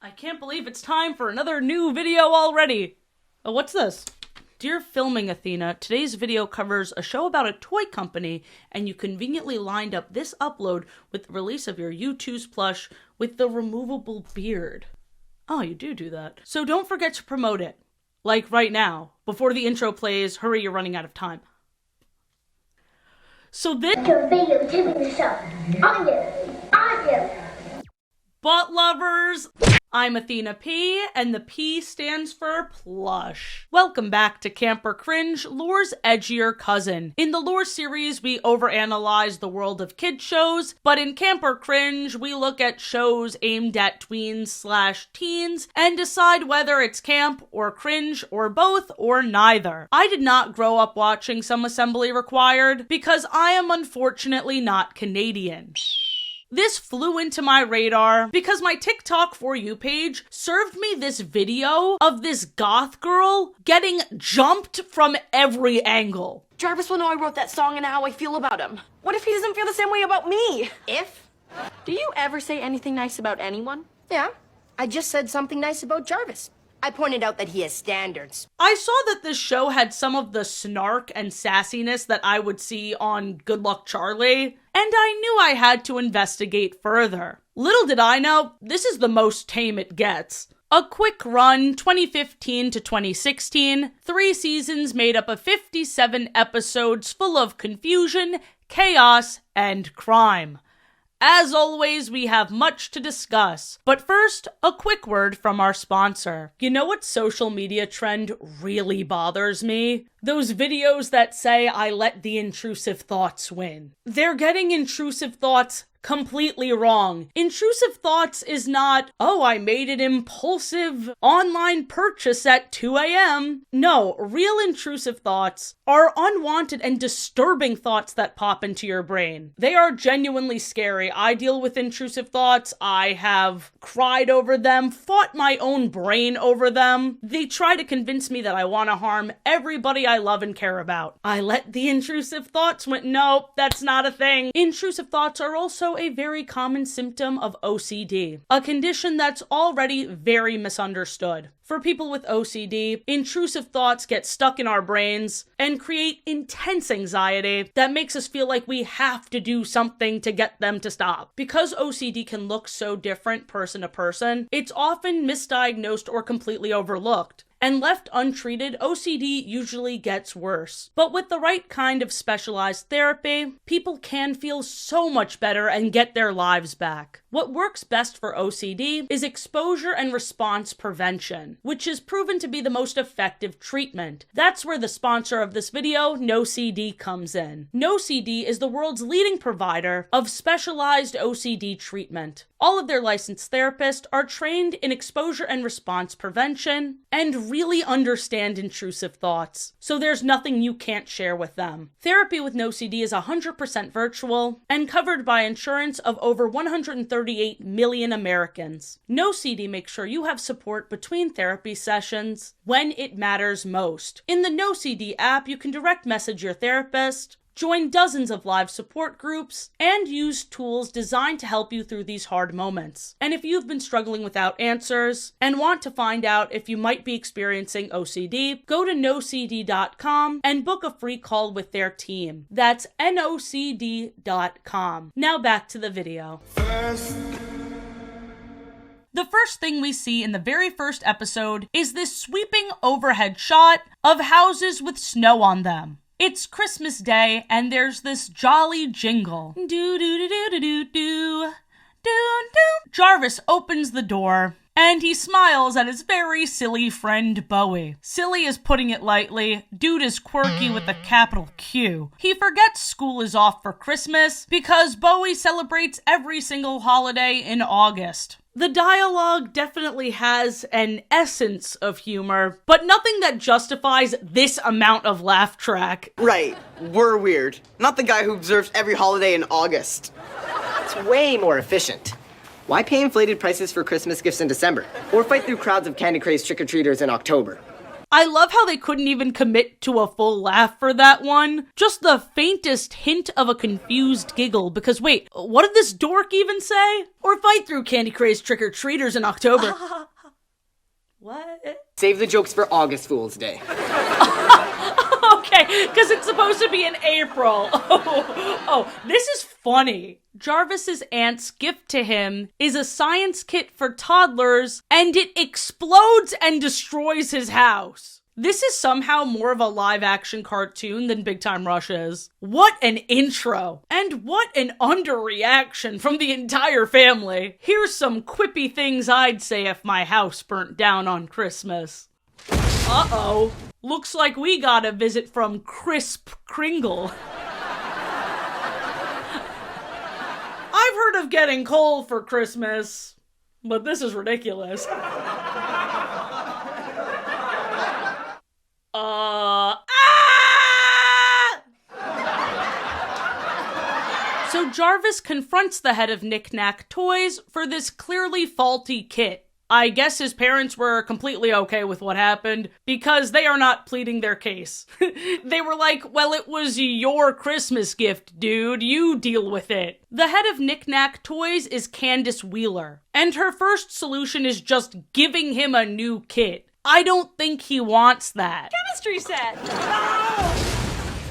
I can't believe it's time for another new video already. Oh, what's this? Dear Filming Athena, today's video covers a show about a toy company, and you conveniently lined up this upload with the release of your U2's plush with the removable beard. Oh, you do that. So don't forget to promote it. Like right now. Before the intro plays, hurry, you're running out of time. So this Butt lovers! I'm Athena P, and the P stands for plush. Welcome back to Camper Cringe, Lore's edgier cousin. In the Lore series, we overanalyze the world of kid shows, but in Camper Cringe, we look at shows aimed at tweens/teens and decide whether it's camp or cringe or both or neither. I did not grow up watching Some Assembly Required because I am unfortunately not Canadian. This flew into my radar because my TikTok For You page served me this video of this goth girl getting jumped from every angle. Jarvis will know I wrote that song and how I feel about him. What if he doesn't feel the same way about me? If? Do you ever say anything nice about anyone? Yeah. I just said something nice about Jarvis. I pointed out that he has standards. I saw that this show had some of the snark and sassiness that I would see on Good Luck Charlie, and I knew I had to investigate further. Little did I know, this is the most tame it gets. A quick run, 2015 to 2016, 3 seasons made up of 57 episodes full of confusion, chaos, and crime. As always, we have much to discuss, but first, a quick word from our sponsor. You know what social media trend really bothers me? Those videos that say I let the intrusive thoughts win. They're getting intrusive thoughts completely wrong. Intrusive thoughts is not, oh, I made an impulsive online purchase at 2 a.m. No, real intrusive thoughts are unwanted and disturbing thoughts that pop into your brain. They are genuinely scary. I deal with intrusive thoughts. I have cried over them, fought my own brain over them. They try to convince me that I want to harm everybody I love and care about. I let the intrusive thoughts win. No, that's not a thing. Intrusive thoughts are also a very common symptom of OCD, a condition that's already very misunderstood. For people with OCD, intrusive thoughts get stuck in our brains and create intense anxiety that makes us feel like we have to do something to get them to stop. Because OCD can look so different person to person, it's often misdiagnosed or completely overlooked. And left untreated, OCD usually gets worse. But with the right kind of specialized therapy, people can feel so much better and get their lives back. What works best for OCD is exposure and response prevention, which is proven to be the most effective treatment. That's where the sponsor of this video, NoCD, comes in. NoCD is the world's leading provider of specialized OCD treatment. All of their licensed therapists are trained in exposure and response prevention and really understand intrusive thoughts, so there's nothing you can't share with them. Therapy with NoCD is 100% virtual and covered by insurance of over 138 million Americans. NoCD makes sure you have support between therapy sessions when it matters most. In the NoCD app, you can direct message your therapist, join dozens of live support groups, and use tools designed to help you through these hard moments. And if you've been struggling without answers and want to find out if you might be experiencing OCD, go to nocd.com and book a free call with their team. That's nocd.com. Now back to the video. The first thing we see in the very first episode is this sweeping overhead shot of houses with snow on them. It's Christmas Day, and there's this jolly jingle. Do-do-do-do-do-do-do. Do-do. Jarvis opens the door, and he smiles at his very silly friend Bowie. Silly is putting it lightly. Dude is quirky with a capital Q. He forgets school is off for Christmas because Bowie celebrates every single holiday in August. The dialogue definitely has an essence of humor, but nothing that justifies this amount of laugh track. Right, we're weird. Not the guy who observes every holiday in August. It's way more efficient. Why pay inflated prices for Christmas gifts in December? Or fight through crowds of candy-crazed trick-or-treaters in October? I love how they couldn't even commit to a full laugh for that one. Just the faintest hint of a confused giggle, because wait, what did this dork even say? Or fight through candy-crazed trick-or-treaters in October. What? Save the jokes for August Fool's Day. Okay, because it's supposed to be in April. Oh, this is funny. Jarvis's aunt's gift to him is a science kit for toddlers, and it explodes and destroys his house. This is somehow more of a live-action cartoon than Big Time Rush is. What an intro! And what an underreaction from the entire family. Here's some quippy things I'd say if my house burnt down on Christmas. Uh-oh. Looks like we got a visit from Crisp Kringle. I've heard of getting coal for Christmas, but this is ridiculous. So Jarvis confronts the head of KnickKnack Toys for this clearly faulty kit. I guess his parents were completely okay with what happened because they are not pleading their case. They were like, well, it was your Christmas gift, dude. You deal with it. The head of KnickKnack Toys is Candace Wheeler, and her first solution is just giving him a new kit. I don't think he wants that. Chemistry set!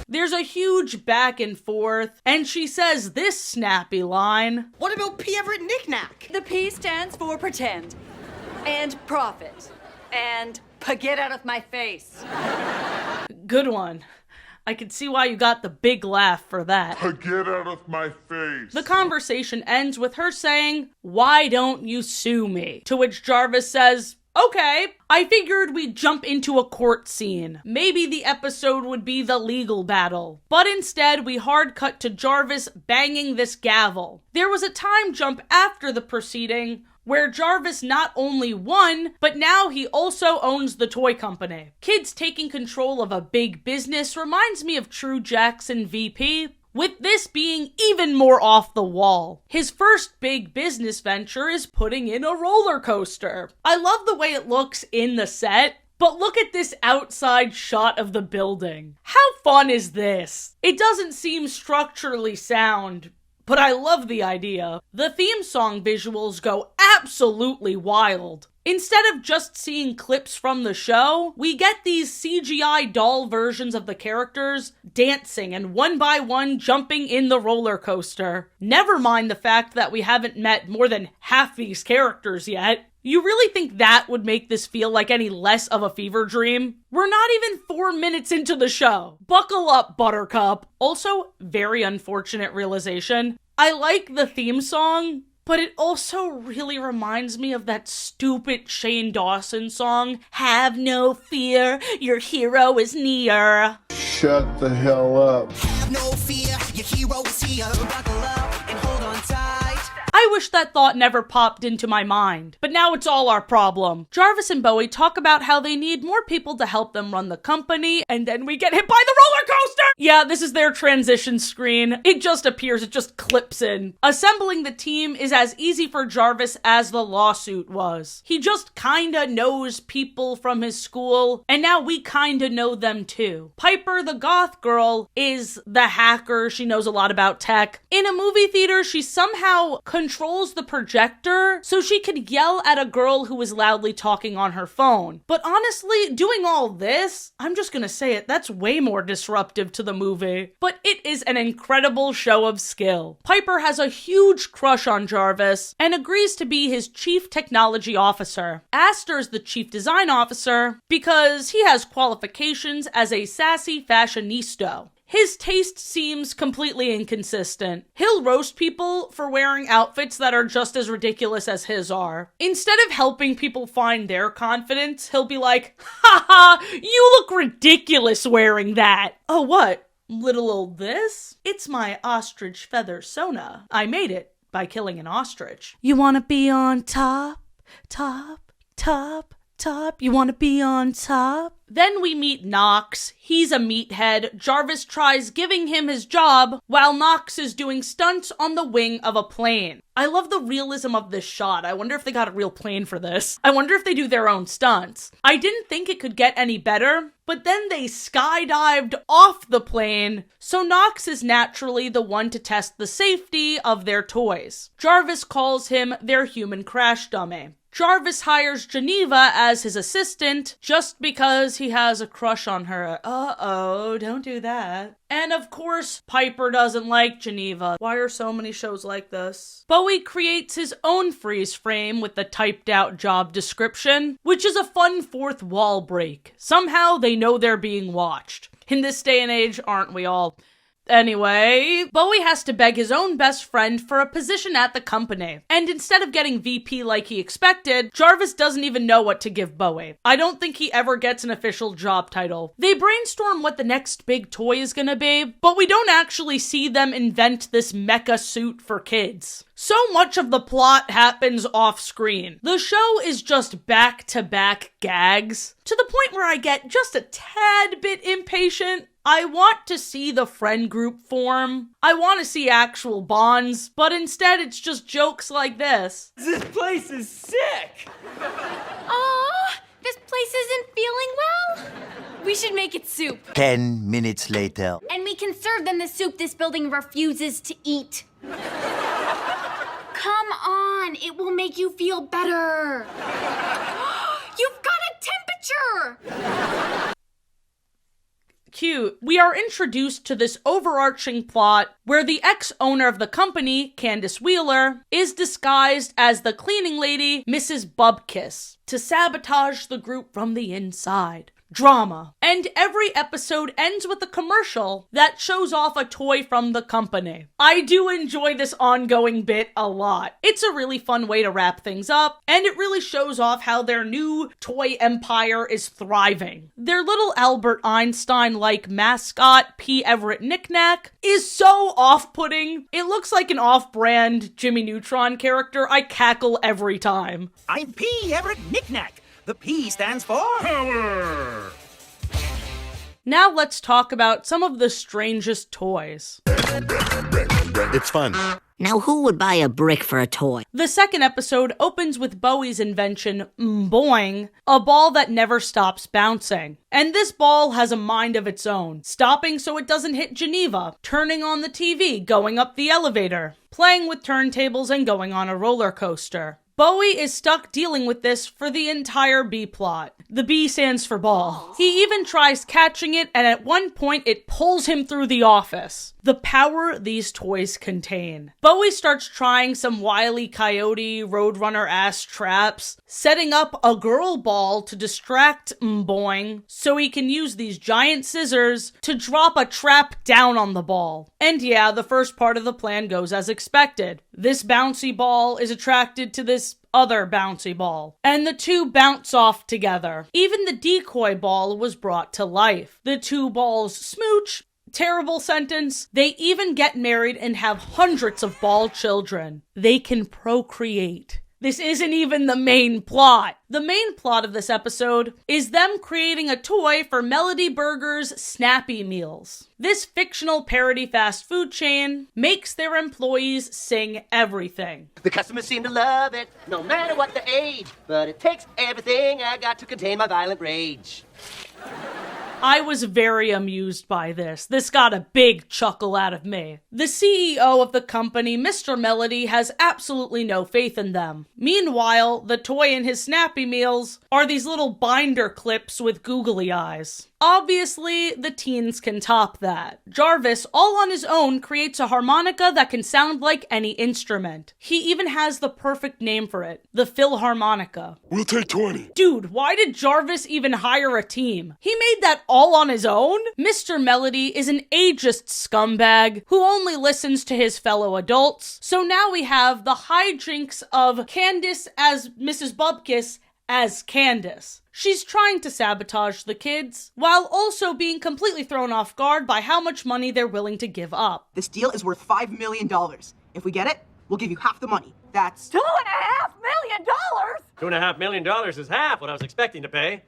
There's a huge back and forth, and she says this snappy line. What about P Everette KnickKnack? The P stands for pretend. And profit. And get out of my face. Good one. I can see why you got the big laugh for that. Get out of my face. The conversation ends with her saying, "Why don't you sue me?" To which Jarvis says, "Okay, I figured we'd jump into a court scene. Maybe the episode would be the legal battle. But instead, we hard cut to Jarvis banging this gavel. There was a time jump after the proceeding where Jarvis not only won, but now he also owns the toy company. Kids taking control of a big business reminds me of True Jackson VP, with this being even more off the wall. His first big business venture is putting in a roller coaster. I love the way it looks in the set, but look at this outside shot of the building. How fun is this? It doesn't seem structurally sound, but I love the idea. The theme song visuals go absolutely wild. Instead of just seeing clips from the show, we get these CGI doll versions of the characters dancing and one by one jumping in the roller coaster. Never mind the fact that we haven't met more than half these characters yet. You really think that would make this feel like any less of a fever dream? We're not even 4 minutes into the show. Buckle up, Buttercup. Also, very unfortunate realization. I like the theme song, but it also really reminds me of that stupid Shane Dawson song, "Have no fear, your hero is near." Shut the hell up. Have no fear, your hero is here. Buckle up and hold on tight. I wish that thought never popped into my mind, but now it's all our problem. Jarvis and Bowie talk about how they need more people to help them run the company, and then we get hit by the roller coaster! Yeah, this is their transition screen. It just appears, it just clips in. Assembling the team is as easy for Jarvis as the lawsuit was. He just kinda knows people from his school, and now we kinda know them too. Piper, the goth girl, is the hacker. She knows a lot about tech. In a movie theater, she somehow controls the projector so she could yell at a girl who was loudly talking on her phone. But honestly, doing all this, I'm just gonna say it, that's way more disruptive to the movie. But it is an incredible show of skill. Piper has a huge crush on Jarvis and agrees to be his chief technology officer. Astor's the chief design officer because he has qualifications as a sassy fashionista. His taste seems completely inconsistent. He'll roast people for wearing outfits that are just as ridiculous as his are. Instead of helping people find their confidence, he'll be like, "Haha, you look ridiculous wearing that." "Oh, what? Little old this? It's my ostrich feather Sona. I made it by killing an ostrich." You wanna be on top, top, top, top. You wanna be on top? Then we meet Knox. He's a meathead. Jarvis tries giving him his job while Knox is doing stunts on the wing of a plane. I love the realism of this shot. I wonder if they got a real plane for this. I wonder if they do their own stunts. I didn't think it could get any better, but then they skydived off the plane, so Knox is naturally the one to test the safety of their toys. Jarvis calls him their human crash dummy. Jarvis hires Geneva as his assistant just because he has a crush on her. Uh-oh, don't do that. And of course, Piper doesn't like Geneva. Why are so many shows like this? Bowie creates his own freeze frame with the typed out job description, which is a fun fourth wall break. Somehow they know they're being watched. In this day and age, aren't we all? Anyway, Bowie has to beg his own best friend for a position at the company. And instead of getting VP like he expected, Jarvis doesn't even know what to give Bowie. I don't think he ever gets an official job title. They brainstorm what the next big toy is gonna be, but we don't actually see them invent this mecha suit for kids. So much of the plot happens off screen. The show is just back-to-back gags, to the point where I get just a tad bit impatient. I want to see the friend group form. I want to see actual bonds, but instead it's just jokes like this. This place is sick! Aw, this place isn't feeling well. We should make it soup. 10 minutes later. And we can serve them the soup this building refuses to eat. Come on, it will make you feel better. You've got a temperature! Cute. We are introduced to this overarching plot where the ex-owner of the company, Candace Wheeler, is disguised as the cleaning lady, Mrs. Bubkiss, to sabotage the group from the inside. Drama. And every episode ends with a commercial that shows off a toy from the company. I do enjoy this ongoing bit a lot. It's a really fun way to wrap things up, and it really shows off how their new toy empire is thriving. Their little Albert Einstein-like mascot, P Everette KnickKnack, is so off-putting. It looks like an off-brand Jimmy Neutron character. I cackle every time. I'm P Everette KnickKnack. The P stands for Power! Now let's talk about some of the strangest toys. It's fun. Now who would buy a brick for a toy? The second episode opens with Bowie's invention, Boing, a ball that never stops bouncing. And this ball has a mind of its own, stopping so it doesn't hit Geneva, turning on the TV, going up the elevator, playing with turntables and going on a roller coaster. Bowie is stuck dealing with this for the entire B plot. The B stands for ball. He even tries catching it, and at one point it pulls him through the office. The power these toys contain. Bowie starts trying some Wile E. Coyote Roadrunner-ass traps, setting up a girl ball to distract Boing so he can use these giant scissors to drop a trap down on the ball. And yeah, the first part of the plan goes as expected. This bouncy ball is attracted to this other bouncy ball, and the two bounce off together. Even the decoy ball was brought to life. The two balls smooch. Terrible sentence. They even get married and have hundreds of ball children. They can procreate. This isn't even the main plot. The main plot of this episode is them creating a toy for Melody Burger's Snappy Meals. This fictional parody fast food chain makes their employees sing everything. The customers seem to love it, no matter what the age. But it takes everything I got to contain my violent rage. I was very amused by this. This got a big chuckle out of me. The CEO of the company, Mr. Melody, has absolutely no faith in them. Meanwhile, the toy in his Snappy Meals are these little binder clips with googly eyes. Obviously, the teens can top that. Jarvis, all on his own, creates a harmonica that can sound like any instrument. He even has the perfect name for it, the Philharmonica. We'll take 20. Dude, why did Jarvis even hire a team? He made that all on his own? Mr. Melody is an ageist scumbag who only listens to his fellow adults. So now we have the hijinks of Candace as Mrs. Bubkiss as Candace. She's trying to sabotage the kids, while also being completely thrown off guard by how much money they're willing to give up. This deal is worth $5 million. If we get it, we'll give you half the money. That's $2.5 million? $2.5 million is half what I was expecting to pay.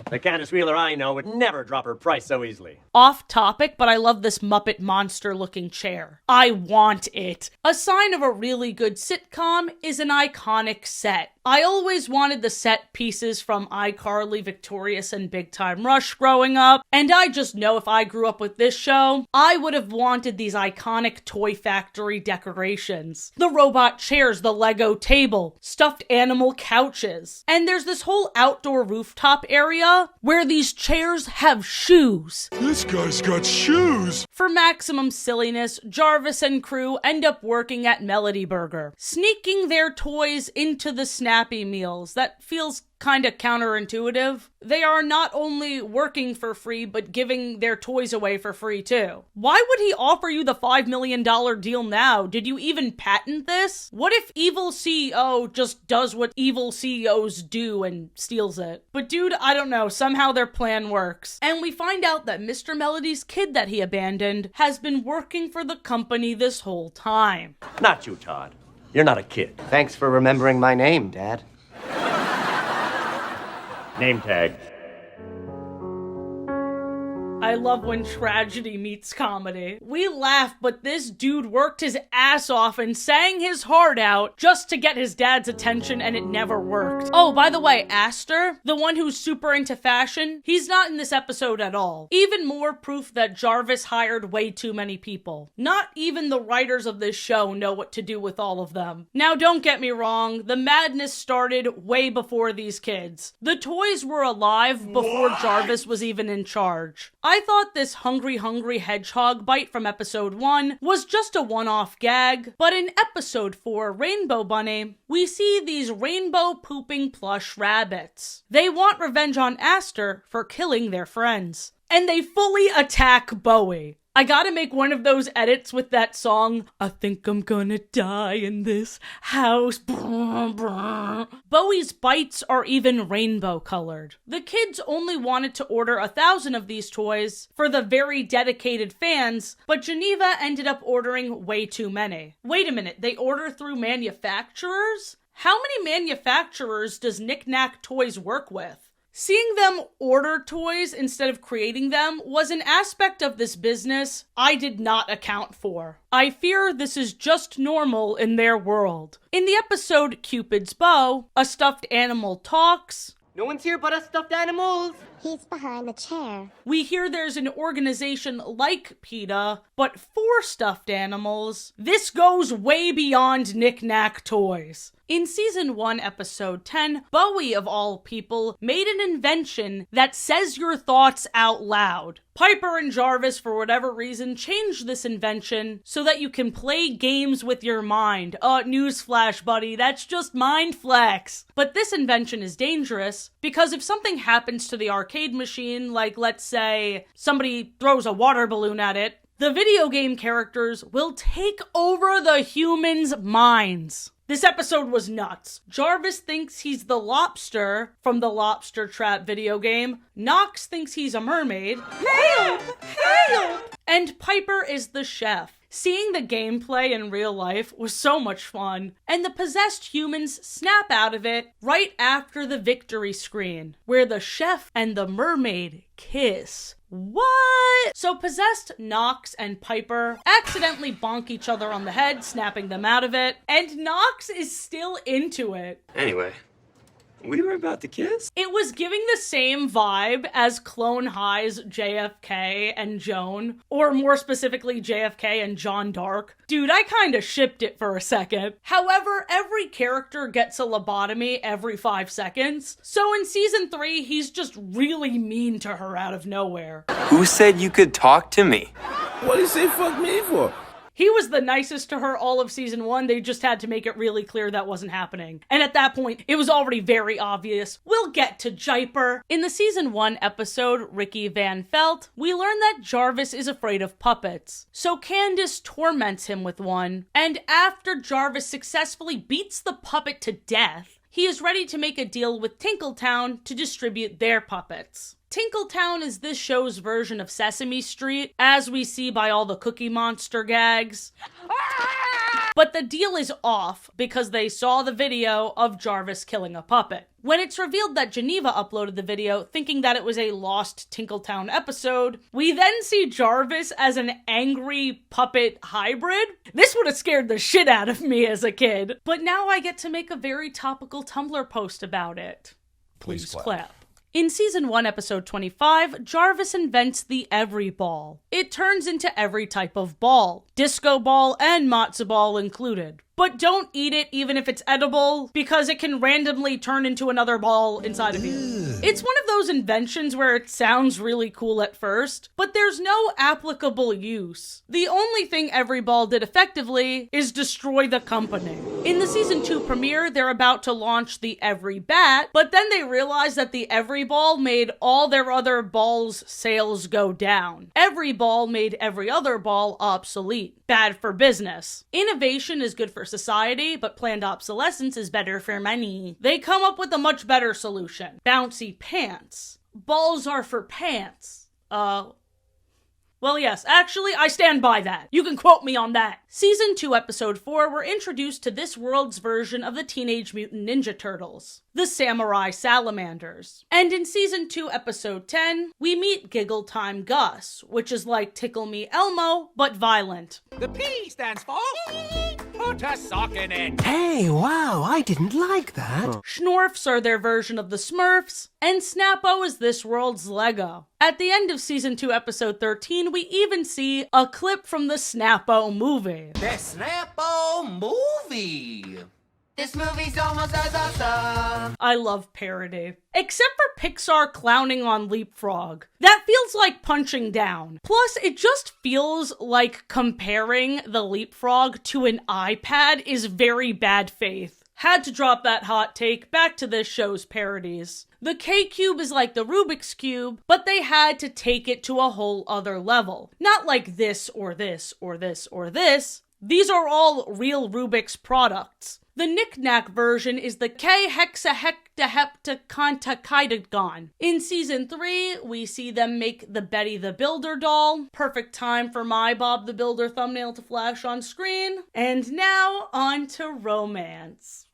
The Candace Wheeler I know would never drop her price so easily. Off topic, but I love this Muppet monster looking chair. I want it. A sign of a really good sitcom is an iconic set. I always wanted the set pieces from iCarly, Victorious, and Big Time Rush growing up, and I just know if I grew up with this show, I would have wanted these iconic Toy Factory decorations. The robot chairs, the Lego table, stuffed animal couches. And there's this whole outdoor rooftop area where these chairs have shoes. This guy's got shoes. For maximum silliness, Jarvis and crew end up working at Melody Burger, sneaking their toys into the Snappy Meals. That feels kinda counterintuitive. They are not only working for free, but giving their toys away for free too. Why would he offer you the $5 million deal now? Did you even patent this? What if evil CEO just does what evil CEOs do and steals it? But dude, I don't know, somehow their plan works. And we find out that Mr. Melody's kid that he abandoned has been working for the company this whole time. Not you, Todd. You're not a kid. Thanks for remembering my name, Dad. Name tag. I love when tragedy meets comedy. We laugh, but this dude worked his ass off and sang his heart out just to get his dad's attention, and it never worked. Oh, by the way, Aster, the one who's super into fashion, he's not in this episode at all. Even more proof that Jarvis hired way too many people. Not even the writers of this show know what to do with all of them. Now, don't get me wrong, the madness started way before these kids. The toys were alive before Jarvis was even in charge. I thought this hungry hedgehog bite from episode 1 was just a one-off gag, but in episode 4, Rainbow Bunny, we see these rainbow pooping plush rabbits. They want revenge on Aster for killing their friends, and they fully attack Bowie. I gotta make one of those edits with that song, I think I'm gonna die in this house. Bowie's bites are even rainbow colored. The kids only wanted to order 1,000 of these toys for the very dedicated fans, but Geneva ended up ordering way too many. Wait a minute, they order through manufacturers? How many manufacturers does KnickKnack Toys work with? Seeing them order toys instead of creating them was an aspect of this business I did not account for. I fear this is just normal in their world. In the episode Cupid's Bow, a stuffed animal talks. No one's here but us stuffed animals. He's behind the chair. We hear there's an organization like PETA, but for stuffed animals. This goes way beyond KnickKnack Toys. In season 1, episode 10, Bowie, of all people, made an invention that says your thoughts out loud. Piper and Jarvis, for whatever reason, changed this invention so that you can play games with your mind. Newsflash, buddy, that's just mind flex. But this invention is dangerous because if something happens to the arcade machine, like let's say somebody throws a water balloon at it, the video game characters will take over the humans' minds. This episode was nuts. Jarvis thinks he's the lobster from the Lobster Trap video game. Knox thinks he's a mermaid. Help! Help! And Piper is the chef. Seeing the gameplay in real life was so much fun, and the possessed humans snap out of it right after the victory screen, where the chef and the mermaid kiss. What? So possessed Knox and Piper accidentally bonk each other on the head, snapping them out of it, and Knox is still into it. Anyway, we were about to kiss? It was giving the same vibe as Clone High's JFK and Joan, or more specifically JFK and John Dark. Dude, I kinda shipped it for a second. However, every character gets a lobotomy every 5 seconds, so in season 3, he's just really mean to her out of nowhere. Who said you could talk to me? What did he say fuck me for? He was the nicest to her all of season 1, they just had to make it really clear that wasn't happening. And at that point, it was already very obvious. We'll get to Jiper. In the season 1 episode, Ricky Van Felt, we learn that Jarvis is afraid of puppets. So Candace torments him with one, and after Jarvis successfully beats the puppet to death, he is ready to make a deal with Tinkletown to distribute their puppets. Tinkletown is this show's version of Sesame Street, as we see by all the Cookie Monster gags. But the deal is off because they saw the video of Jarvis killing a puppet. When it's revealed that Geneva uploaded the video thinking that it was a lost Tinkletown episode, we then see Jarvis as an angry puppet hybrid. This would have scared the shit out of me as a kid, but now I get to make a very topical Tumblr post about it. Please clap. In Season 1, Episode 25, Jarvis invents the Every Ball. It turns into every type of ball, disco ball and matzo ball included. But don't eat it even if it's edible, because it can randomly turn into another ball inside of you. It's one of those inventions where it sounds really cool at first, but there's no applicable use. The only thing Every Ball did effectively is destroy the company. In the Season 2 premiere, they're about to launch the Every Bat, but then they realize that the Every Ball made all their other balls' sales go down. Every Ball made every other ball obsolete. Bad for business. Innovation is good for society, but planned obsolescence is better for money. They come up with a much better solution. Bouncy pants. Balls are for pants. Well, yes, actually, I stand by that. You can quote me on that. Season 2, Episode 4, we're introduced to this world's version of the Teenage Mutant Ninja Turtles, the Samurai Salamanders. And in Season 2, Episode 10, we meet Giggle Time Gus, which is like Tickle Me Elmo, but violent. The P stands for put a sock in it. Hey, wow, I didn't like that. Schnorfs are their version of the Smurfs, and Snappo is this world's Lego. At the end of Season 2, Episode 13, we even see a clip from the Snappo movie. The Snappo movie. This movie's almost as awesome. I love parody. Except for Pixar clowning on Leapfrog. That feels like punching down. Plus, it just feels like comparing the Leapfrog to an iPad is very bad faith. Had to drop that hot take. Back to this show's parodies. The K-Cube is like the Rubik's Cube, but they had to take it to a whole other level. Not like this or this or this or this. These are all real Rubik's products. The KnickKnack version is the K-hexaheptaheptacontachidagon. In Season 3, we see them make the Betty the Builder doll. Perfect time for my Bob the Builder thumbnail to flash on screen. And now, on to romance.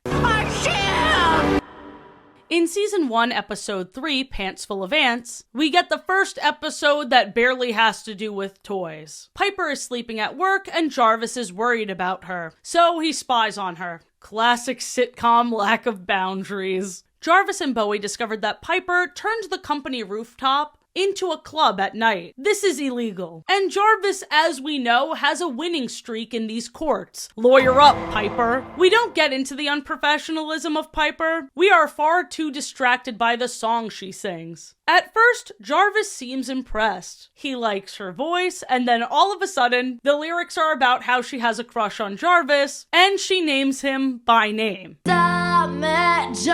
In Season 1, Episode 3, Pants Full of Ants, we get the first episode that barely has to do with toys. Piper is sleeping at work and Jarvis is worried about her, so he spies on her. Classic sitcom lack of boundaries. Jarvis and Bowie discovered that Piper turned the company rooftop into a club at night. This is illegal. And Jarvis, as we know, has a winning streak in these courts. Lawyer up, Piper. We don't get into the unprofessionalism of Piper. We are far too distracted by the song she sings. At first, Jarvis seems impressed. He likes her voice, and then all of a sudden, the lyrics are about how she has a crush on Jarvis, and she names him by name. Jarvis!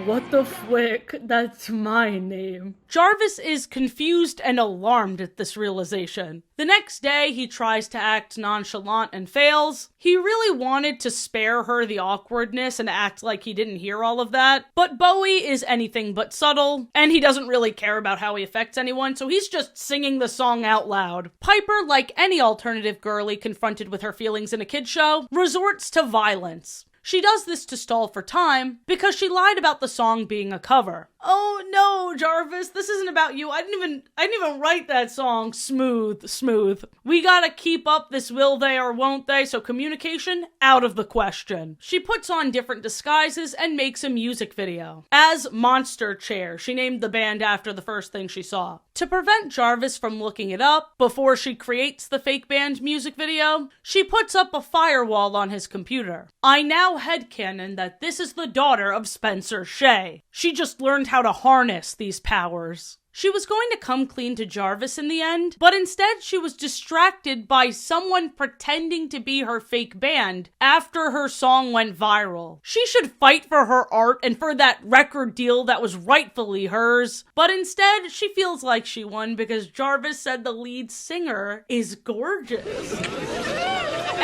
What the flick? That's my name. Jarvis is confused and alarmed at this realization. The next day, he tries to act nonchalant and fails. He really wanted to spare her the awkwardness and act like he didn't hear all of that, but Bowie is anything but subtle, and he doesn't really care about how he affects anyone, so he's just singing the song out loud. Piper, like any alternative girly confronted with her feelings in a kid's show, resorts to violence. She does this to stall for time because she lied about the song being a cover. Oh no, Jarvis, this isn't about you. I didn't even write that song. Smooth. We gotta keep up this will they or won't they, so communication out of the question. She puts on different disguises and makes a music video. As Monster Chair, she named the band after the first thing she saw. To prevent Jarvis from looking it up before she creates the fake band music video, she puts up a firewall on his computer. I now headcanon that this is the daughter of Spencer Shea. She just learned how to harness these powers. She was going to come clean to Jarvis in the end, but instead she was distracted by someone pretending to be her fake band after her song went viral. She should fight for her art and for that record deal that was rightfully hers, but instead she feels like she won because Jarvis said the lead singer is gorgeous.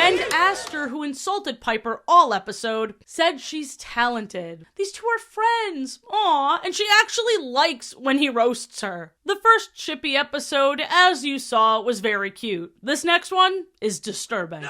And Aster, who insulted Piper all episode, said she's talented. These two are friends. Aww. And she actually likes when he roasts her. The first shippy episode, as you saw, was very cute. This next one is disturbing.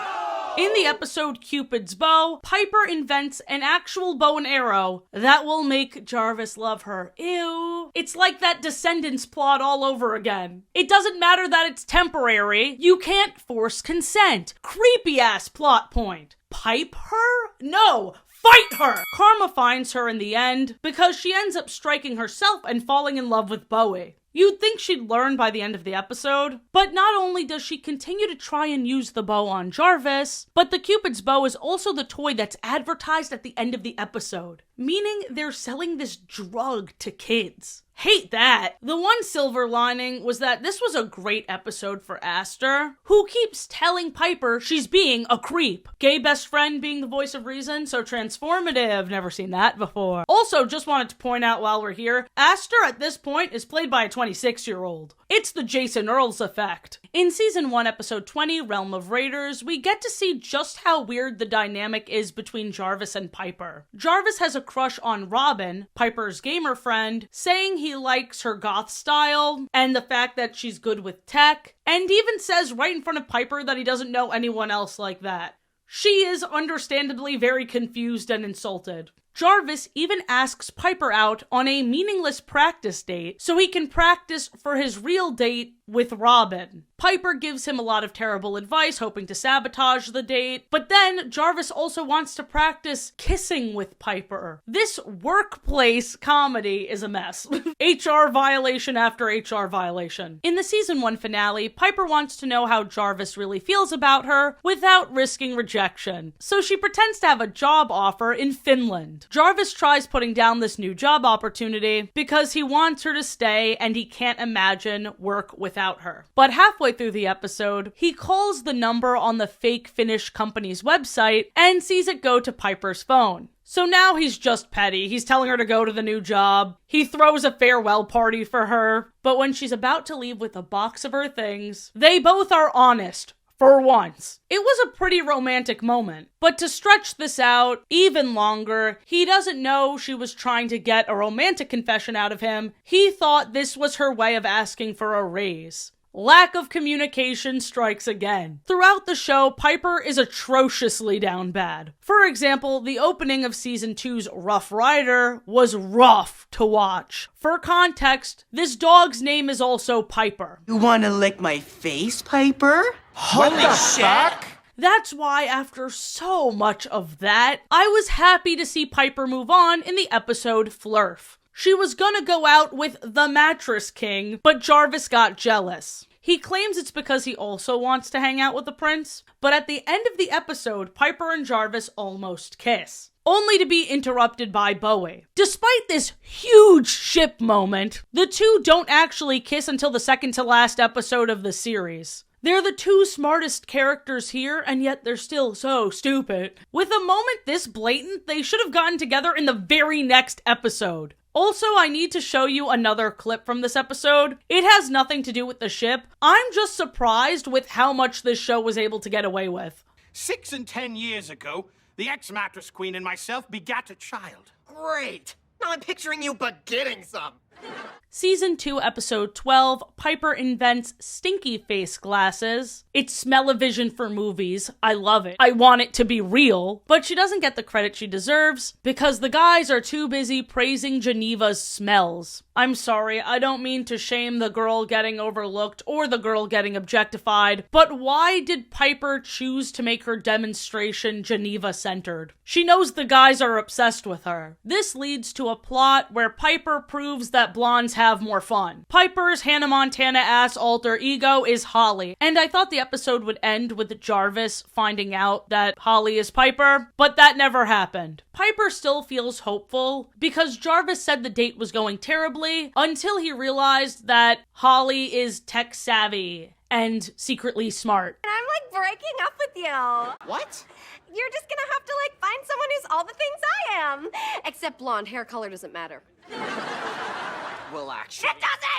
In the episode Cupid's Bow, Piper invents an actual bow and arrow that will make Jarvis love her. Ew. It's like that Descendants plot all over again. It doesn't matter that it's temporary. You can't force consent. Creepy ass plot point. Pipe her? No. Fight her! Karma finds her in the end because she ends up striking herself and falling in love with Bowie. You'd think she'd learn by the end of the episode, but not only does she continue to try and use the bow on Jarvis, but the Cupid's bow is also the toy that's advertised at the end of the episode, meaning they're selling this drug to kids. Hate that. The one silver lining was that this was a great episode for Aster, who keeps telling Piper she's being a creep. Gay best friend being the voice of reason, so transformative. Never seen that before. Also, just wanted to point out while we're here, Aster at this point is played by a 26-year-old. It's the Jason Earls effect. In Season 1, Episode 20, Realm of Raiders, we get to see just how weird the dynamic is between Jarvis and Piper. Jarvis has a crush on Robin, Piper's gamer friend, saying he likes her goth style and the fact that she's good with tech, and even says right in front of Piper that he doesn't know anyone else like that. She is understandably very confused and insulted. Jarvis even asks Piper out on a meaningless practice date so he can practice for his real date with Robin. Piper gives him a lot of terrible advice, hoping to sabotage the date, but then Jarvis also wants to practice kissing with Piper. This workplace comedy is a mess. HR violation after HR violation. In the Season 1 finale, Piper wants to know how Jarvis really feels about her without risking rejection, so she pretends to have a job offer in Finland. Jarvis tries putting down this new job opportunity because he wants her to stay and he can't imagine work without her. But halfway through the episode, he calls the number on the fake Finnish company's website and sees it go to Piper's phone. So now he's just petty. He's telling her to go to the new job. He throws a farewell party for her. But when she's about to leave with a box of her things, they both are honest. For once. It was a pretty romantic moment, but to stretch this out even longer, he doesn't know she was trying to get a romantic confession out of him. He thought this was her way of asking for a raise. Lack of communication strikes again. Throughout the show, Piper is atrociously down bad. For example, the opening of Season 2's Rough Rider was rough to watch. For context, this dog's name is also Piper. You wanna lick my face, Piper? Holy shit! That's why after so much of that, I was happy to see Piper move on in the episode Flurf. She was gonna go out with the Mattress King, but Jarvis got jealous. He claims it's because he also wants to hang out with the prince, but at the end of the episode, Piper and Jarvis almost kiss, only to be interrupted by Bowie. Despite this huge ship moment, the two don't actually kiss until the second to last episode of the series. They're the two smartest characters here, and yet they're still so stupid. With a moment this blatant, they should have gotten together in the very next episode. Also, I need to show you another clip from this episode. It has nothing to do with the ship. I'm just surprised with how much this show was able to get away with. 6 and 10 years ago, the ex-mattress queen and myself begat a child. Great! Now I'm picturing you begetting some. Season 2, Episode 12, Piper invents stinky face glasses. It's smell-o-vision for movies. I love it. I want it to be real. But she doesn't get the credit she deserves because the guys are too busy praising Geneva's smells. I'm sorry, I don't mean to shame the girl getting overlooked or the girl getting objectified, but why did Piper choose to make her demonstration Geneva-centered? She knows the guys are obsessed with her. This leads to a plot where Piper proves that blondes have more fun. Piper's Hannah Montana-ass alter ego is Holly, and I thought the episode would end with Jarvis finding out that Holly is Piper, but that never happened. Piper still feels hopeful because Jarvis said the date was going terribly until he realized that Holly is tech savvy and secretly smart. And I'm like breaking up with you. What? You're just gonna have to like find someone who's all the things I am. Except blonde, hair color doesn't matter. Well, actually.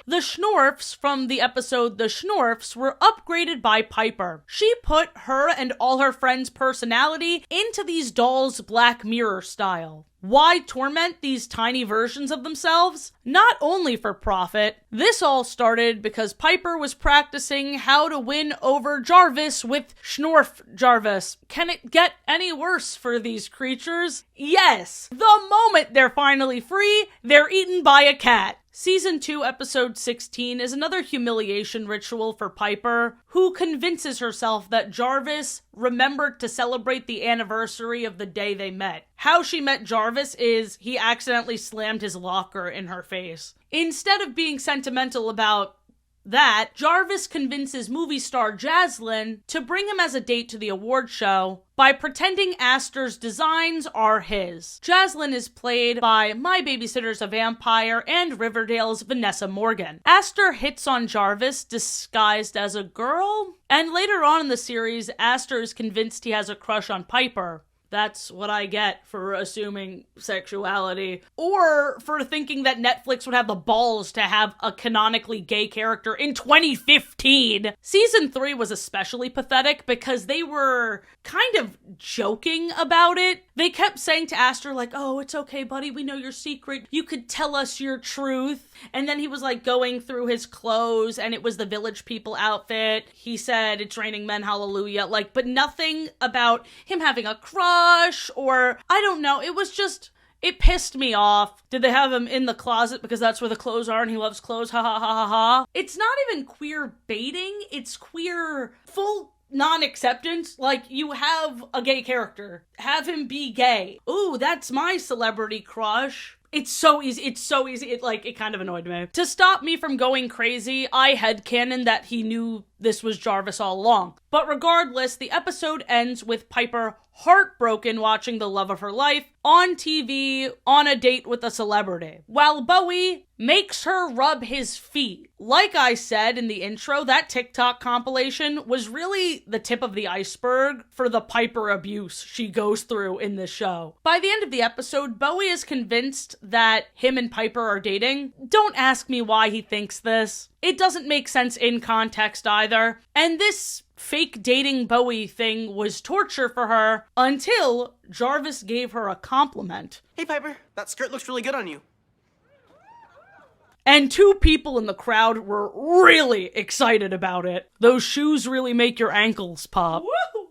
The Schnorfs from the episode The Schnorfs were upgraded by Piper. She put her and all her friends' personality into these dolls Black Mirror style. Why torment these tiny versions of themselves? Not only for profit. This all started because Piper was practicing how to win over Jarvis with Schnorf Jarvis. Can it get any worse for these creatures? Yes! The moment they're finally free, they're eaten by a cat. Season 2, episode 16 is another humiliation ritual for Piper, who convinces herself that Jarvis remembered to celebrate the anniversary of the day they met. How she met Jarvis is he accidentally slammed his locker in her face. Instead of being sentimental about that, Jarvis convinces movie star Jaslyn to bring him as a date to the award show by pretending Astor's designs are his. Jaslyn is played by My Babysitter's a Vampire and Riverdale's Vanessa Morgan. Astor hits on Jarvis disguised as a girl, and later on in the series, Astor is convinced he has a crush on Piper. That's what I get for assuming sexuality. Or for thinking that Netflix would have the balls to have a canonically gay character in 2015. Season 3 was especially pathetic because they were kind of joking about it. They kept saying to Astor like, oh, it's okay, buddy, we know your secret. You could tell us your truth. And then he was like going through his clothes and it was the Village People outfit. He said, it's raining men, hallelujah. Like, but nothing about him having a crush or, I don't know, it was just, it pissed me off. Did they have him in the closet because that's where the clothes are and he loves clothes? Ha ha ha ha ha. It's not even queer baiting, it's queer full non-acceptance. Like, you have a gay character. Have him be gay. Ooh, that's my celebrity crush. It's so easy. It kind of annoyed me. To stop me from going crazy, I headcanon that he knew this was Jarvis all along. But regardless, the episode ends with Piper heartbroken watching the love of her life on TV on a date with a celebrity, while Bowie makes her rub his feet. Like I said in the intro, that TikTok compilation was really the tip of the iceberg for the Piper abuse she goes through in this show. By the end of the episode, Bowie is convinced that him and Piper are dating. Don't ask me why he thinks this. It doesn't make sense in context either. And this fake dating Bowie thing was torture for her until Jarvis gave her a compliment. Hey Piper, that skirt looks really good on you. And two people in the crowd were really excited about it. Those shoes really make your ankles pop. Woo!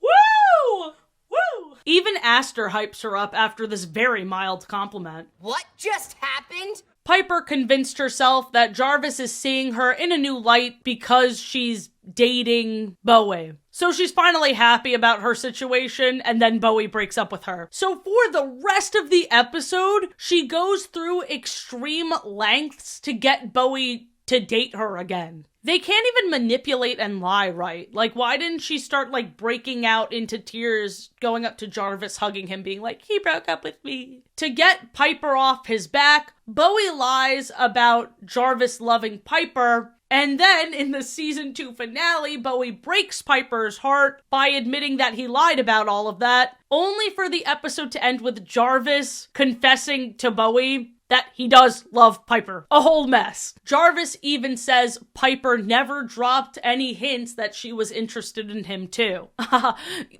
Woo! Woo! Even Astor hypes her up after this very mild compliment. What just happened? Piper convinced herself that Jarvis is seeing her in a new light because she's dating Bowie. So she's finally happy about her situation, and then Bowie breaks up with her. So for the rest of the episode, she goes through extreme lengths to get Bowie to date her again. They can't even manipulate and lie right. Like, why didn't she start, like, breaking out into tears, going up to Jarvis, hugging him, being like, he broke up with me? To get Piper off his back, Bowie lies about Jarvis loving Piper, and then in the season 2 finale, Bowie breaks Piper's heart by admitting that he lied about all of that, only for the episode to end with Jarvis confessing to Bowie that he does love Piper. A whole mess. Jarvis even says Piper never dropped any hints that she was interested in him too.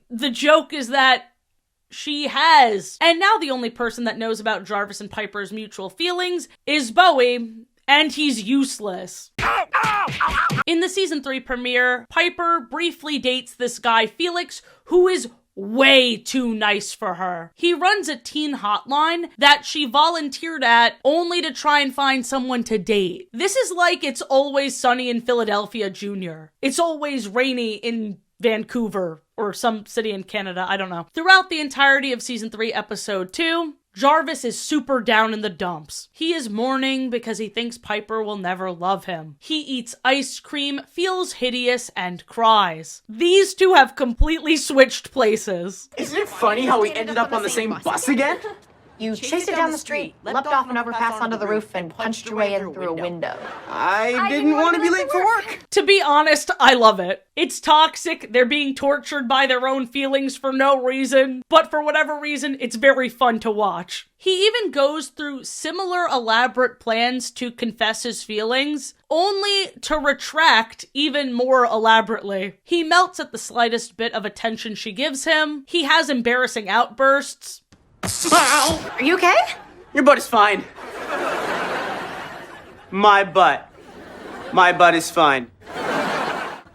The joke is that she has. And now the only person that knows about Jarvis and Piper's mutual feelings is Bowie, and he's useless. In the season 3 premiere, Piper briefly dates this guy Felix, who is way too nice for her. He runs a teen hotline that she volunteered at only to try and find someone to date. This is like It's Always Sunny in Philadelphia Jr. It's Always Rainy in Vancouver or some city in Canada, I don't know. Throughout the entirety of season 3, episode 2, Jarvis is super down in the dumps. He is mourning because he thinks Piper will never love him. He eats ice cream, feels hideous, and cries. These two have completely switched places. Isn't it funny how we ended up on the same bus again? You chased it down the street, leapt off an overpass onto the roof, and punched your way in through a window. I didn't want to be late for work. To be honest, I love it. It's toxic, they're being tortured by their own feelings for no reason, but for whatever reason, it's very fun to watch. He even goes through similar elaborate plans to confess his feelings, only to retract even more elaborately. He melts at the slightest bit of attention she gives him. He has embarrassing outbursts. Are you okay? Your butt is fine. My butt. My butt is fine.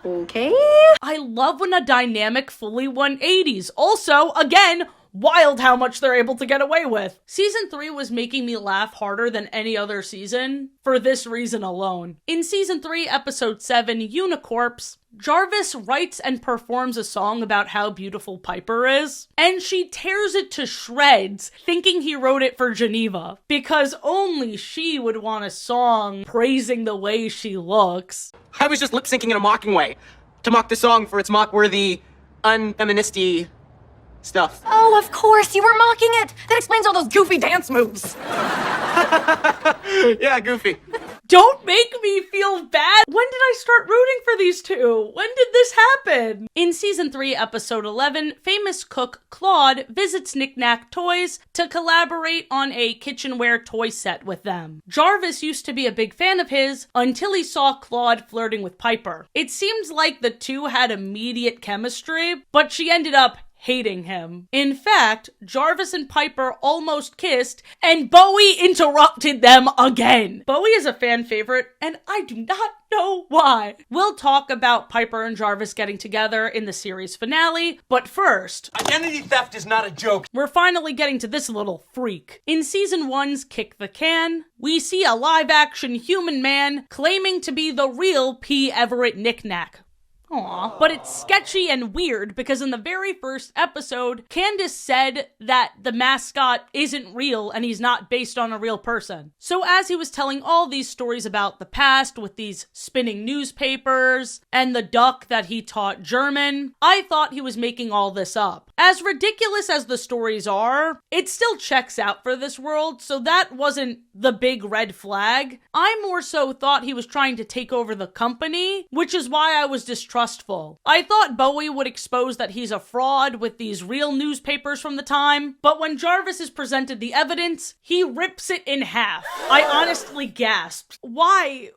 Okay. I love when a dynamic fully 180s. Also, again, wild how much they're able to get away with. Season 3 was making me laugh harder than any other season, for this reason alone. In Season 3, Episode 7, Unicorpse, Jarvis writes and performs a song about how beautiful Piper is, and she tears it to shreds, thinking he wrote it for Geneva, because only she would want a song praising the way she looks. I was just lip-syncing in a mocking way, to mock the song for its mock-worthy, unfeministy stuff. Oh, of course, you were mocking it! That explains all those goofy dance moves! Yeah, goofy. Don't make me feel bad! When did I start rooting for these two? When did this happen? In Season 3, Episode 11, famous cook Claude visits KnickKnack Toys to collaborate on a kitchenware toy set with them. Jarvis used to be a big fan of his until he saw Claude flirting with Piper. It seems like the two had immediate chemistry, but she ended up hating him. In fact, Jarvis and Piper almost kissed, and Bowie interrupted them again. Bowie is a fan favorite, and I do not know why. We'll talk about Piper and Jarvis getting together in the series finale, but first, identity theft is not a joke. We're finally getting to this little freak. In Season 1's Kick the Can, we see a live-action human man claiming to be the real P Everette KnickKnack. Aww. But it's sketchy and weird because in the very first episode, Candace said that the mascot isn't real and he's not based on a real person. So as he was telling all these stories about the past with these spinning newspapers and the duck that he taught German, I thought he was making all this up. As ridiculous as the stories are, it still checks out for this world, so that wasn't the big red flag. I more so thought he was trying to take over the company, which is why I was distrustful. I thought Bowie would expose that he's a fraud with these real newspapers from the time, but when Jarvis is presented the evidence, he rips it in half. I honestly gasped. Why?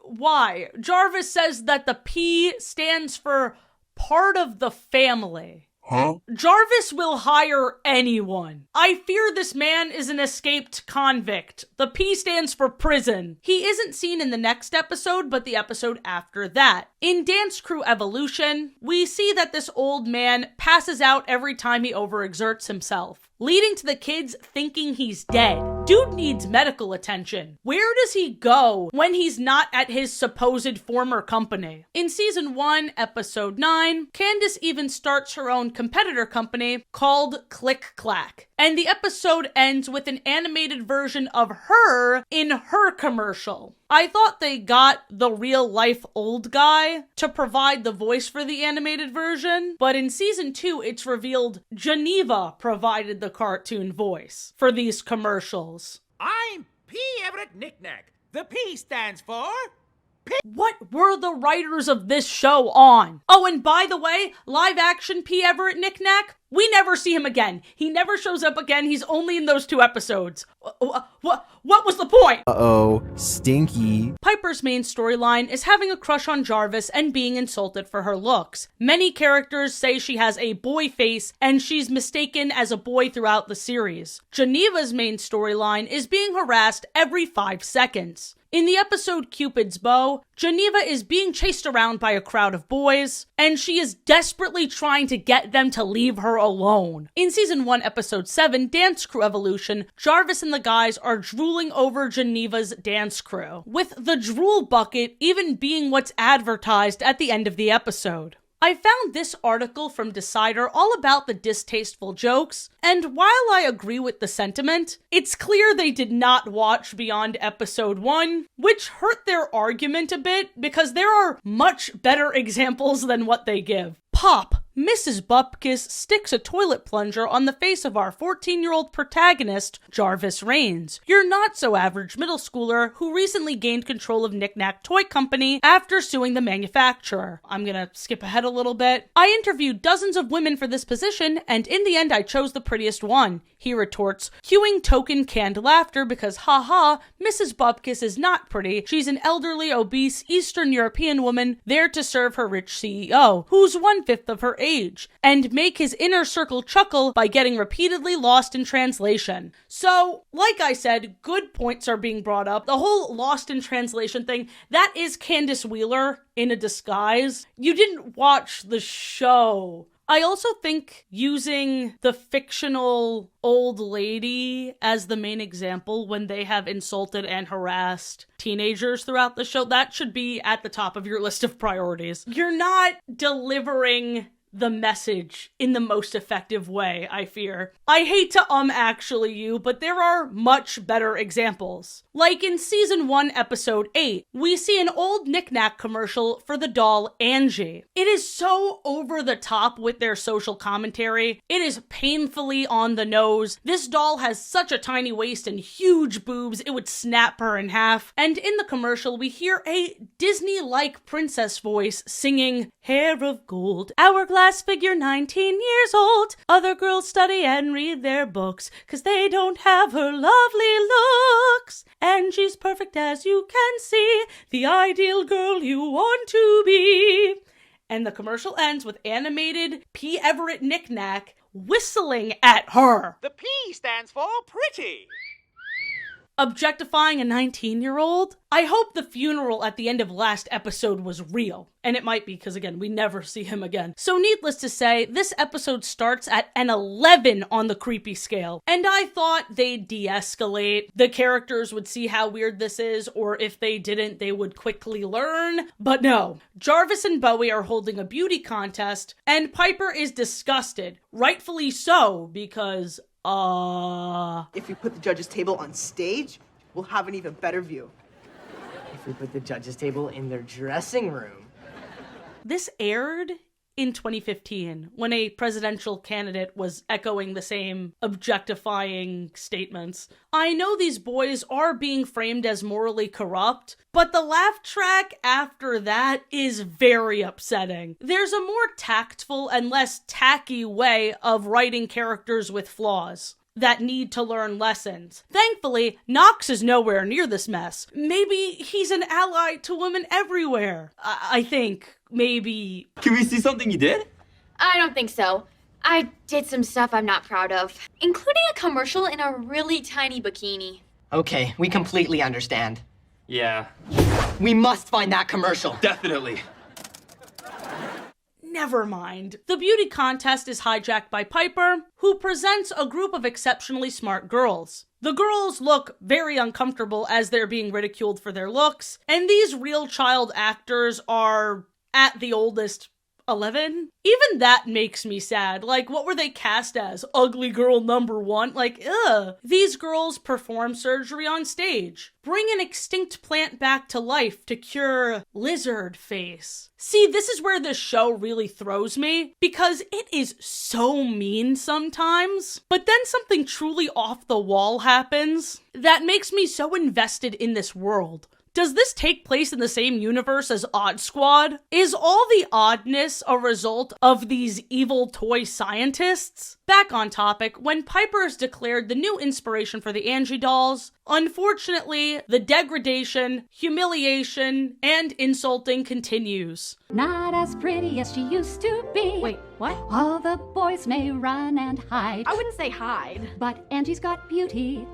Jarvis says that the P stands for part of the family. Huh? Jarvis will hire anyone. I fear this man is an escaped convict. The P stands for prison. He isn't seen in the next episode, but the episode after that. In Dance Crew Evolution, we see that this old man passes out every time he overexerts himself, leading to the kids thinking he's dead. Dude needs medical attention. Where does he go when he's not at his supposed former company? In Season 1, Episode 9, Candace even starts her own competitor company called Click Clack. And the episode ends with an animated version of her in her commercial. I thought they got the real-life old guy to provide the voice for the animated version, but in Season 2, it's revealed Geneva provided the cartoon voice for these commercials. I'm P Everette KnickKnack. The P stands for... What were the writers of this show on? Oh, and by the way, live-action P Everette KnickKnack, we never see him again. He never shows up again. He's only in those 2 episodes. What was the point? Uh-oh, stinky. Piper's main storyline is having a crush on Jarvis and being insulted for her looks. Many characters say she has a boy face and she's mistaken as a boy throughout the series. Geneva's main storyline is being harassed every 5 seconds. In the episode Cupid's Bow, Geneva is being chased around by a crowd of boys, and she is desperately trying to get them to leave her alone. In Season 1, Episode 7, Dance Crew Evolution, Jarvis and the guys are drooling over Geneva's dance crew, with the drool bucket even being what's advertised at the end of the episode. I found this article from Decider all about the distasteful jokes, and while I agree with the sentiment, it's clear they did not watch beyond episode 1, which hurt their argument a bit because there are much better examples than what they give. Pop, Mrs. Bupkis sticks a toilet plunger on the face of our 14-year-old protagonist, Jarvis Raines, your not-so-average middle schooler who recently gained control of KnickKnack Toy Company after suing the manufacturer. I'm gonna skip ahead a little bit. I interviewed dozens of women for this position, and in the end I chose the prettiest one, he retorts, cueing token canned laughter because haha, Mrs. Bupkis is not pretty. She's an elderly, obese, Eastern European woman there to serve her rich CEO, who's 1/5 of her age, and make his inner circle chuckle by getting repeatedly lost in translation. So, like I said, good points are being brought up. The whole lost in translation thing, that is Candace Wheeler in a disguise. You didn't watch the show. I also think using the fictional old lady as the main example when they have insulted and harassed teenagers throughout the show, that should be at the top of your list of priorities. You're not delivering the message in the most effective way, I fear. I hate to actually you, but there are much better examples. Like in season 1, episode 8, we see an old KnickKnack commercial for the doll Angie. It is so over the top with their social commentary. It is painfully on the nose. This doll has such a tiny waist and huge boobs, it would snap her in half. And in the commercial, we hear a Disney-like princess voice singing, "Hair of gold, hourglass figure 19 years old. Other girls study and read their books, 'cause they don't have her lovely looks. Angie's perfect as you can see, the ideal girl you want to be." And the commercial ends with animated P Everette KnickKnack whistling at her. The P stands for pretty. Objectifying a 19-year-old? I hope the funeral at the end of last episode was real. And it might be, because again, we never see him again. So needless to say, this episode starts at an 11 on the creepy scale. And I thought they'd de-escalate. The characters would see how weird this is, or if they didn't, they would quickly learn. But no. Jarvis and Bowie are holding a beauty contest, and Piper is disgusted. Rightfully so, because if we put the judges' table on stage, we'll have an even better view. If we put the judges' table in their dressing room. This aired in 2015 when a presidential candidate was echoing the same objectifying statements. I know these boys are being framed as morally corrupt, but the laugh track after that is very upsetting. There's a more tactful and less tacky way of writing characters with flaws that need to learn lessons. Thankfully, Knox is nowhere near this mess. Maybe he's an ally to women everywhere. I think. Maybe. Can we see something you did? I don't think so. I did some stuff I'm not proud of, including a commercial in a really tiny bikini. Okay, we completely understand. Yeah. We must find that commercial. Definitely. Never mind. The beauty contest is hijacked by Piper, who presents a group of exceptionally smart girls. The girls look very uncomfortable as they're being ridiculed for their looks, and these real child actors are, at the oldest, 11? Even that makes me sad. Like, what were they cast as? Ugly girl number 1? Like, ugh. These girls perform surgery on stage. Bring an extinct plant back to life to cure lizard face. See, this is where this show really throws me, because it is so mean sometimes. But then something truly off the wall happens that makes me so invested in this world. Does this take place in the same universe as Odd Squad? Is all the oddness a result of these evil toy scientists? Back on topic, when Piper is declared the new inspiration for the Angie dolls, unfortunately, the degradation, humiliation, and insulting continues. Not as pretty as she used to be. Wait, what? All the boys may run and hide. I wouldn't say hide. But Angie's got beauty.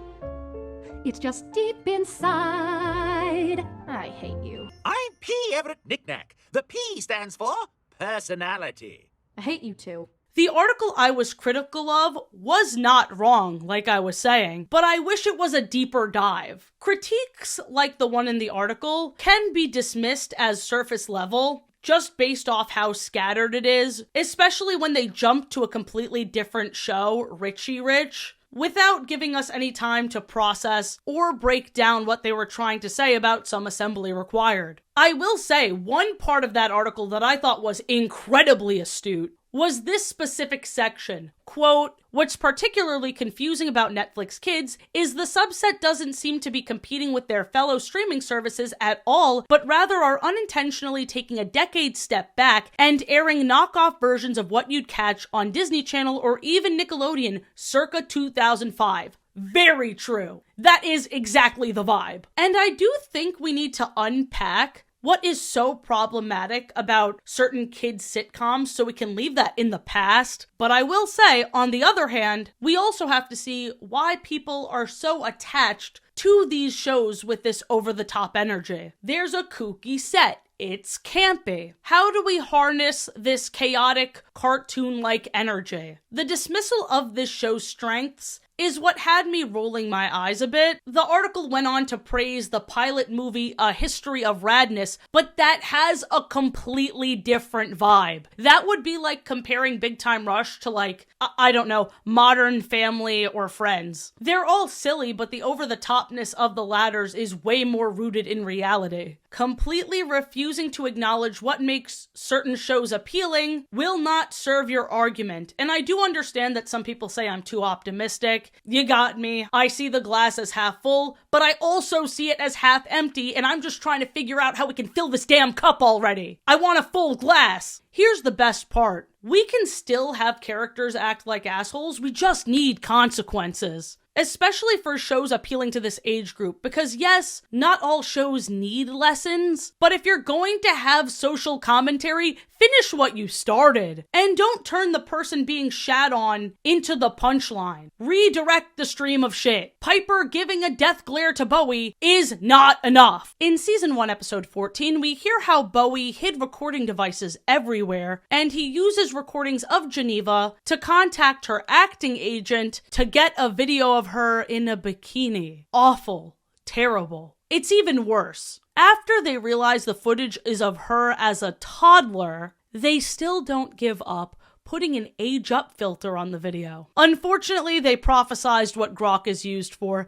It's just deep inside. I hate you. I'm P Everette KnickKnack. The P stands for personality. I hate you too. The article I was critical of was not wrong, like I was saying, but I wish it was a deeper dive. Critiques like the one in the article can be dismissed as surface level, just based off how scattered it is, especially when they jump to a completely different show, Richie Rich, without giving us any time to process or break down what they were trying to say about some assembly required. I will say, one part of that article that I thought was incredibly astute was this specific section. Quote, "What's particularly confusing about Netflix Kids is the subset doesn't seem to be competing with their fellow streaming services at all, but rather are unintentionally taking a decade step back and airing knockoff versions of what you'd catch on Disney Channel or even Nickelodeon circa 2005. Very true. That is exactly the vibe. And I do think we need to unpack what is so problematic about certain kids' sitcoms so we can leave that in the past. But I will say, on the other hand, we also have to see why people are so attached to these shows with this over-the-top energy. There's a kooky set. It's campy. How do we harness this chaotic, cartoon-like energy? The dismissal of this show's strengths is what had me rolling my eyes a bit. The article went on to praise the pilot movie A History of Radness, but that has a completely different vibe. That would be like comparing Big Time Rush to like, I don't know, Modern Family or Friends. They're all silly, but the over-the-topness of the latters is way more rooted in reality. Completely refusing to acknowledge what makes certain shows appealing will not serve your argument. And I do understand that some people say I'm too optimistic. You got me. I see the glass as half full, but I also see it as half empty, and I'm just trying to figure out how we can fill this damn cup already. I want a full glass. Here's the best part. We can still have characters act like assholes, we just need consequences. Especially for shows appealing to this age group, because yes, not all shows need lessons, but if you're going to have social commentary, finish what you started. And don't turn the person being shat on into the punchline. Redirect the stream of shit. Piper giving a death glare to Bowie is not enough. In season 1, episode 14, we hear how Bowie hid recording devices everywhere, and he uses recordings of Geneva to contact her acting agent to get a video of her in a bikini. Awful. Terrible. It's even worse. After they realize the footage is of her as a toddler, they still don't give up putting an age-up filter on the video. Unfortunately, they prophesized what Grok is used for,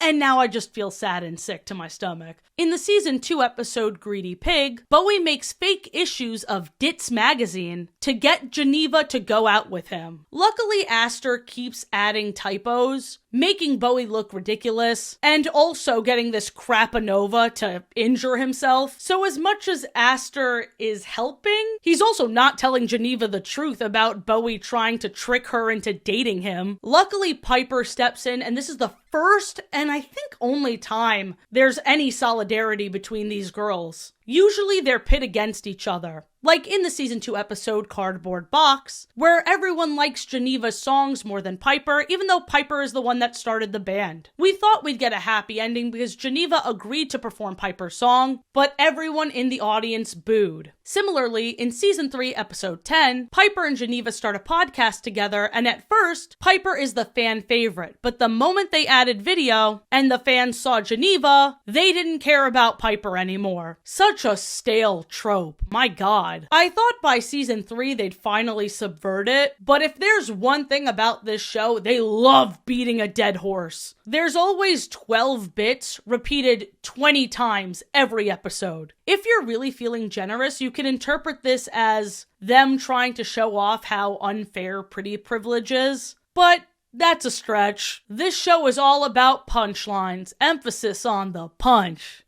and now I just feel sad and sick to my stomach. In the season 2 episode Greedy Pig, Bowie makes fake issues of Ditz magazine to get Geneva to go out with him. Luckily, Astor keeps adding typos, making Bowie look ridiculous, and also getting this crapanova to injure himself. So as much as Astor is helping, he's also not telling Geneva the truth about Bowie trying to trick her into dating him. Luckily, Piper steps in, and this is the first and I think only time there's any solidarity between these girls. Usually they're pit against each other. Like in the season 2 episode Cardboard Box, where everyone likes Geneva's songs more than Piper, even though Piper is the one that started the band. We thought we'd get a happy ending because Geneva agreed to perform Piper's song, but everyone in the audience booed. Similarly, in season 3 episode 10, Piper and Geneva start a podcast together, and at first, Piper is the fan favorite, but the moment they added video and the fans saw Geneva, they didn't care about Piper anymore. Such a stale trope. My god. I thought by season 3 they'd finally subvert it, but if there's one thing about this show, they love beating a dead horse. There's always 12 bits repeated 20 times every episode. If you're really feeling generous, you can interpret this as them trying to show off how unfair pretty privilege is, but that's a stretch. This show is all about punchlines, emphasis on the punch.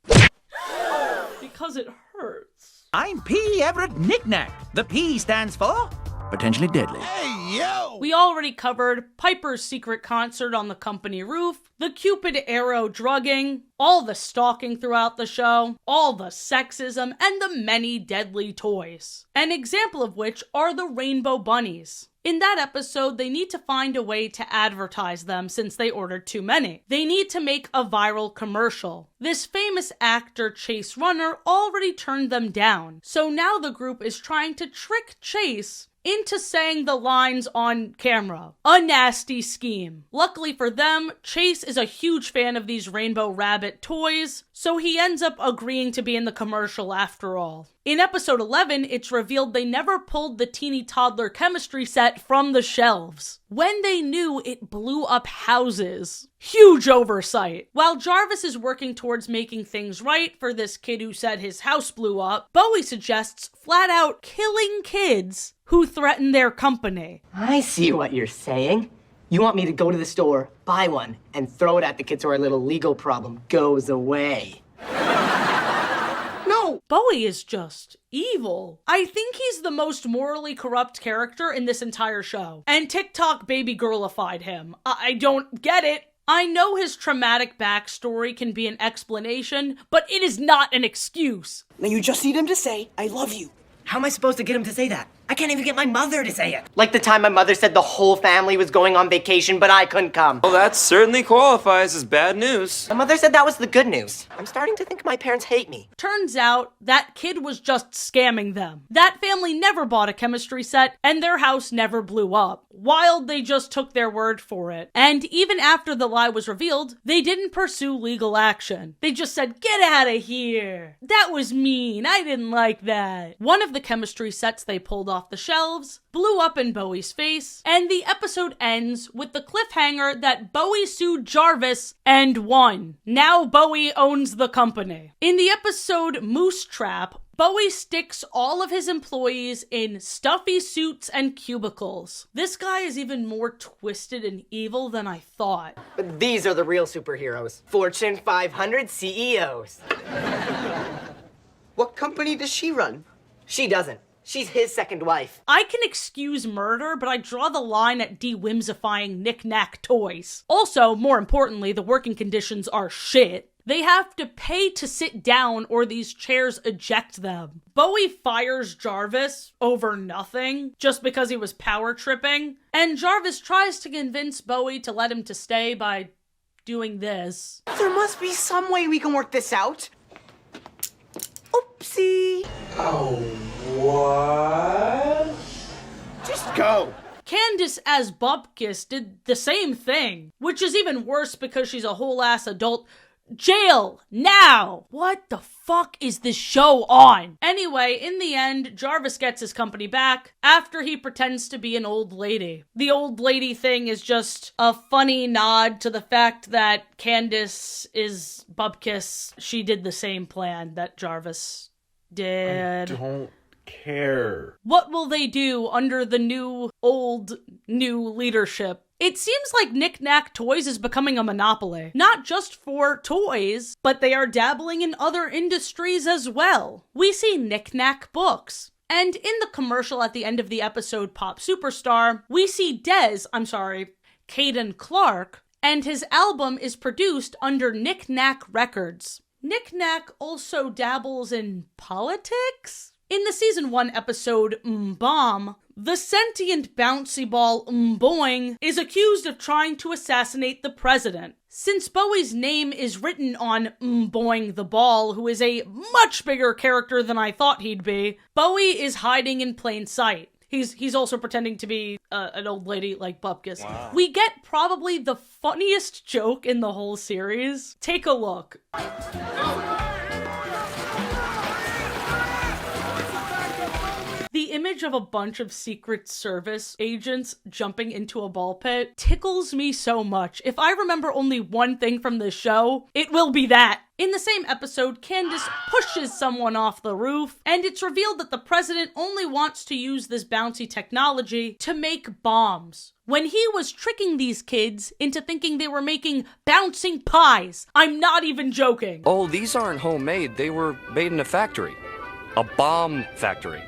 Because it hurts. I'm P Everette KnickKnack. The P stands for potentially deadly. Hey, yo! We already covered Piper's secret concert on the company roof, the Cupid arrow drugging, all the stalking throughout the show, all the sexism, and the many deadly toys. An example of which are the rainbow bunnies. In that episode, they need to find a way to advertise them since they ordered too many. They need to make a viral commercial. This famous actor, Chase Runner, already turned them down. So now the group is trying to trick Chase into saying the lines on camera. A nasty scheme. Luckily for them, Chase is a huge fan of these Rainbow Rabbit toys, so he ends up agreeing to be in the commercial after all. In episode 11, it's revealed they never pulled the teeny toddler chemistry set from the shelves. when they knew it blew up houses. Huge oversight. While Jarvis is working towards making things right for this kid who said his house blew up, Bowie suggests flat out killing kids who threaten their company. I see what you're saying. You want me to go to the store, buy one, and throw it at the kids so our little legal problem goes away. No! Bowie is just evil. I think he's the most morally corrupt character in this entire show. And TikTok baby girlified him. I don't get it. I know his traumatic backstory can be an explanation, but it is not an excuse. Now you just need him to say, I love you. How am I supposed to get him to say that? I can't even get my mother to say it. Like the time my mother said the whole family was going on vacation, but I couldn't come. Well, that certainly qualifies as bad news. My mother said that was the good news. I'm starting to think my parents hate me. Turns out, that kid was just scamming them. That family never bought a chemistry set, and their house never blew up. Wild, they just took their word for it. And even after the lie was revealed, they didn't pursue legal action. They just said, get out of here. That was mean. I didn't like that. One of the chemistry sets they pulled off the shelves blew up in Bowie's face, and the episode ends with the cliffhanger that Bowie sued Jarvis and won. Now Bowie owns the company. In the episode Moose Trap, Bowie sticks all of his employees in stuffy suits and cubicles. This guy is even more twisted and evil than I thought. But these are the real superheroes. Fortune 500 CEOs. What company does she run? She doesn't. She's his second wife. I can excuse murder, but I draw the line at de-whimsifying knick-knack toys. Also, more importantly, the working conditions are shit. They have to pay to sit down or these chairs eject them. Bowie fires Jarvis over nothing, just because he was power tripping, and Jarvis tries to convince Bowie to let him to stay by doing this. There must be some way we can work this out. Oopsie. Oh, what? Just go. Candace as Bupkis did the same thing, which is even worse because she's a whole ass adult. Jail! Now! What the fuck is this show on? Anyway, in the end, Jarvis gets his company back after he pretends to be an old lady. The old lady thing is just a funny nod to the fact that Candace is Bupkis. She did the same plan that Jarvis did. I don't care. What will they do under the new leadership? It seems like Knick-Knack Toys is becoming a monopoly. Not just for toys, but they are dabbling in other industries as well. We see Knick-Knack books. And in the commercial at the end of the episode Pop Superstar, we see Caden Clark, and his album is produced under Knick-Knack Records. Knick-Knack also dabbles in politics? In the season 1 episode Bomb, the sentient bouncy ball Boing is accused of trying to assassinate the president. Since Bowie's name is written on Boing the Ball, who is a much bigger character than I thought he'd be, Bowie is hiding in plain sight. He's also pretending to be an old lady like Bupkis. Wow. We get probably the funniest joke in the whole series. Take a look. The image of a bunch of Secret Service agents jumping into a ball pit tickles me so much. If I remember only one thing from this show, it will be that. In the same episode, Candace pushes someone off the roof, and it's revealed that the president only wants to use this bouncy technology to make bombs, when he was tricking these kids into thinking they were making bouncing pies. I'm not even joking. Oh, these aren't homemade. They were made in a factory. A bomb factory.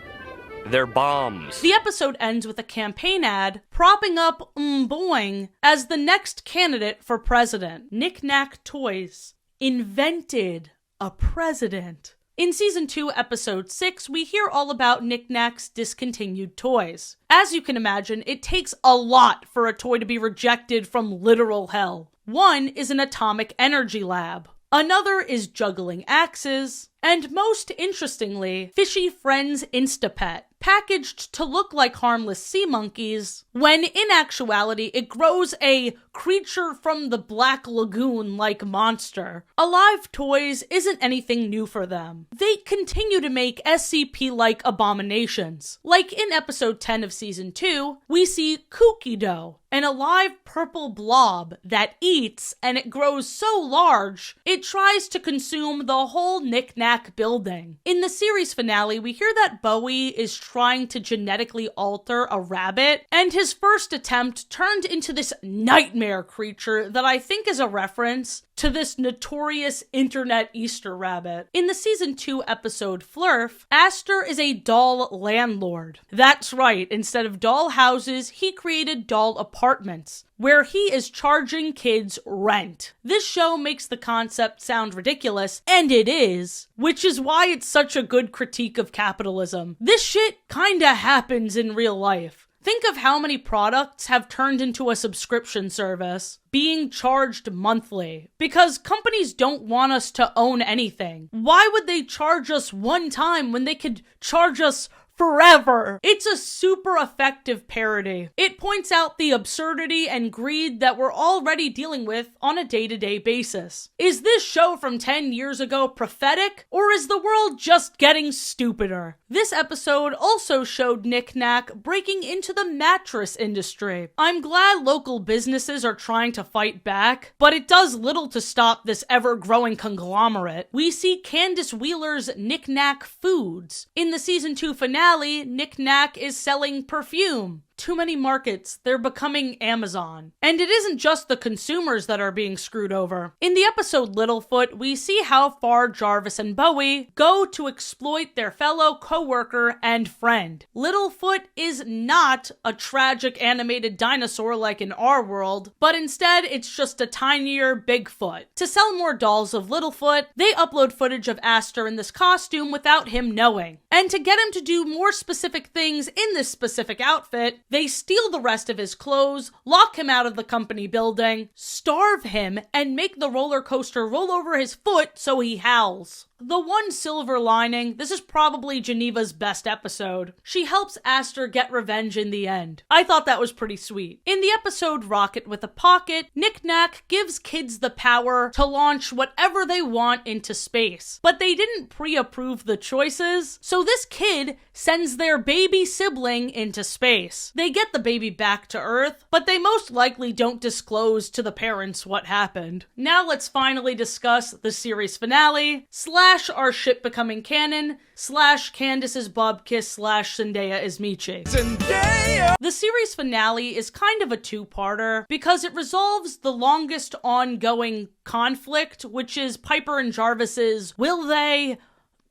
They're bombs. The episode ends with a campaign ad propping up Boing as the next candidate for president. Knick-Knack Toys invented a president. In season 2, episode 6, we hear all about Knick-Knack's discontinued toys. As you can imagine, it takes a lot for a toy to be rejected from literal hell. One is an atomic energy lab. Another is juggling axes, and most interestingly, Fishy Friends Instapet, packaged to look like harmless sea monkeys, when in actuality it grows a creature from the Black Lagoon-like monster. Alive Toys isn't anything new for them. They continue to make SCP-like abominations. Like in episode 10 of season 2, we see Kooky Dough, an alive purple blob that eats, and it grows so large, it tries to consume the whole knick-knack building. In the series finale, we hear that Bowie is trying to genetically alter a rabbit, and his first attempt turned into this nightmare creature that I think is a reference to this notorious internet Easter rabbit. In the season 2 episode Flurf, Aster is a doll landlord. That's right, instead of doll houses, he created doll apartments, where he is charging kids rent. This show makes the concept sound ridiculous, and it is, which is why it's such a good critique of capitalism. This shit kinda happens in real life. Think of how many products have turned into a subscription service, being charged monthly, because companies don't want us to own anything. Why would they charge us one time when they could charge us forever? It's a super effective parody. It points out the absurdity and greed that we're already dealing with on a day-to-day basis. Is this show from 10 years ago prophetic, or is the world just getting stupider? This episode also showed Knick-Knack breaking into the mattress industry. I'm glad local businesses are trying to fight back, but it does little to stop this ever-growing conglomerate. We see Candace Wheeler's Knick-Knack Foods. In the season 2 finale, Knick-Knack is selling perfume. Too many markets, they're becoming Amazon. And it isn't just the consumers that are being screwed over. In the episode Littlefoot, we see how far Jarvis and Bowie go to exploit their fellow co-worker and friend. Littlefoot is not a tragic animated dinosaur like in our world, but instead it's just a tinier Bigfoot. To sell more dolls of Littlefoot, they upload footage of Aster in this costume without him knowing. And to get him to do more specific things in this specific outfit, they steal the rest of his clothes, lock him out of the company building, starve him, and make the roller coaster roll over his foot so he howls. The one silver lining, this is probably Geneva's best episode. She helps Aster get revenge in the end. I thought that was pretty sweet. In the episode Rocket with a Pocket, Knick-Knack gives kids the power to launch whatever they want into space. But they didn't pre-approve the choices, so this kid sends their baby sibling into space. They get the baby back to Earth, but they most likely don't disclose to the parents what happened. Now let's finally discuss the series finale, / our ship becoming canon, / Candace's Bobkiss / Zendaya is Michi. Zendaya! The series finale is kind of a two-parter because it resolves the longest ongoing conflict, which is Piper and Jarvis's will they,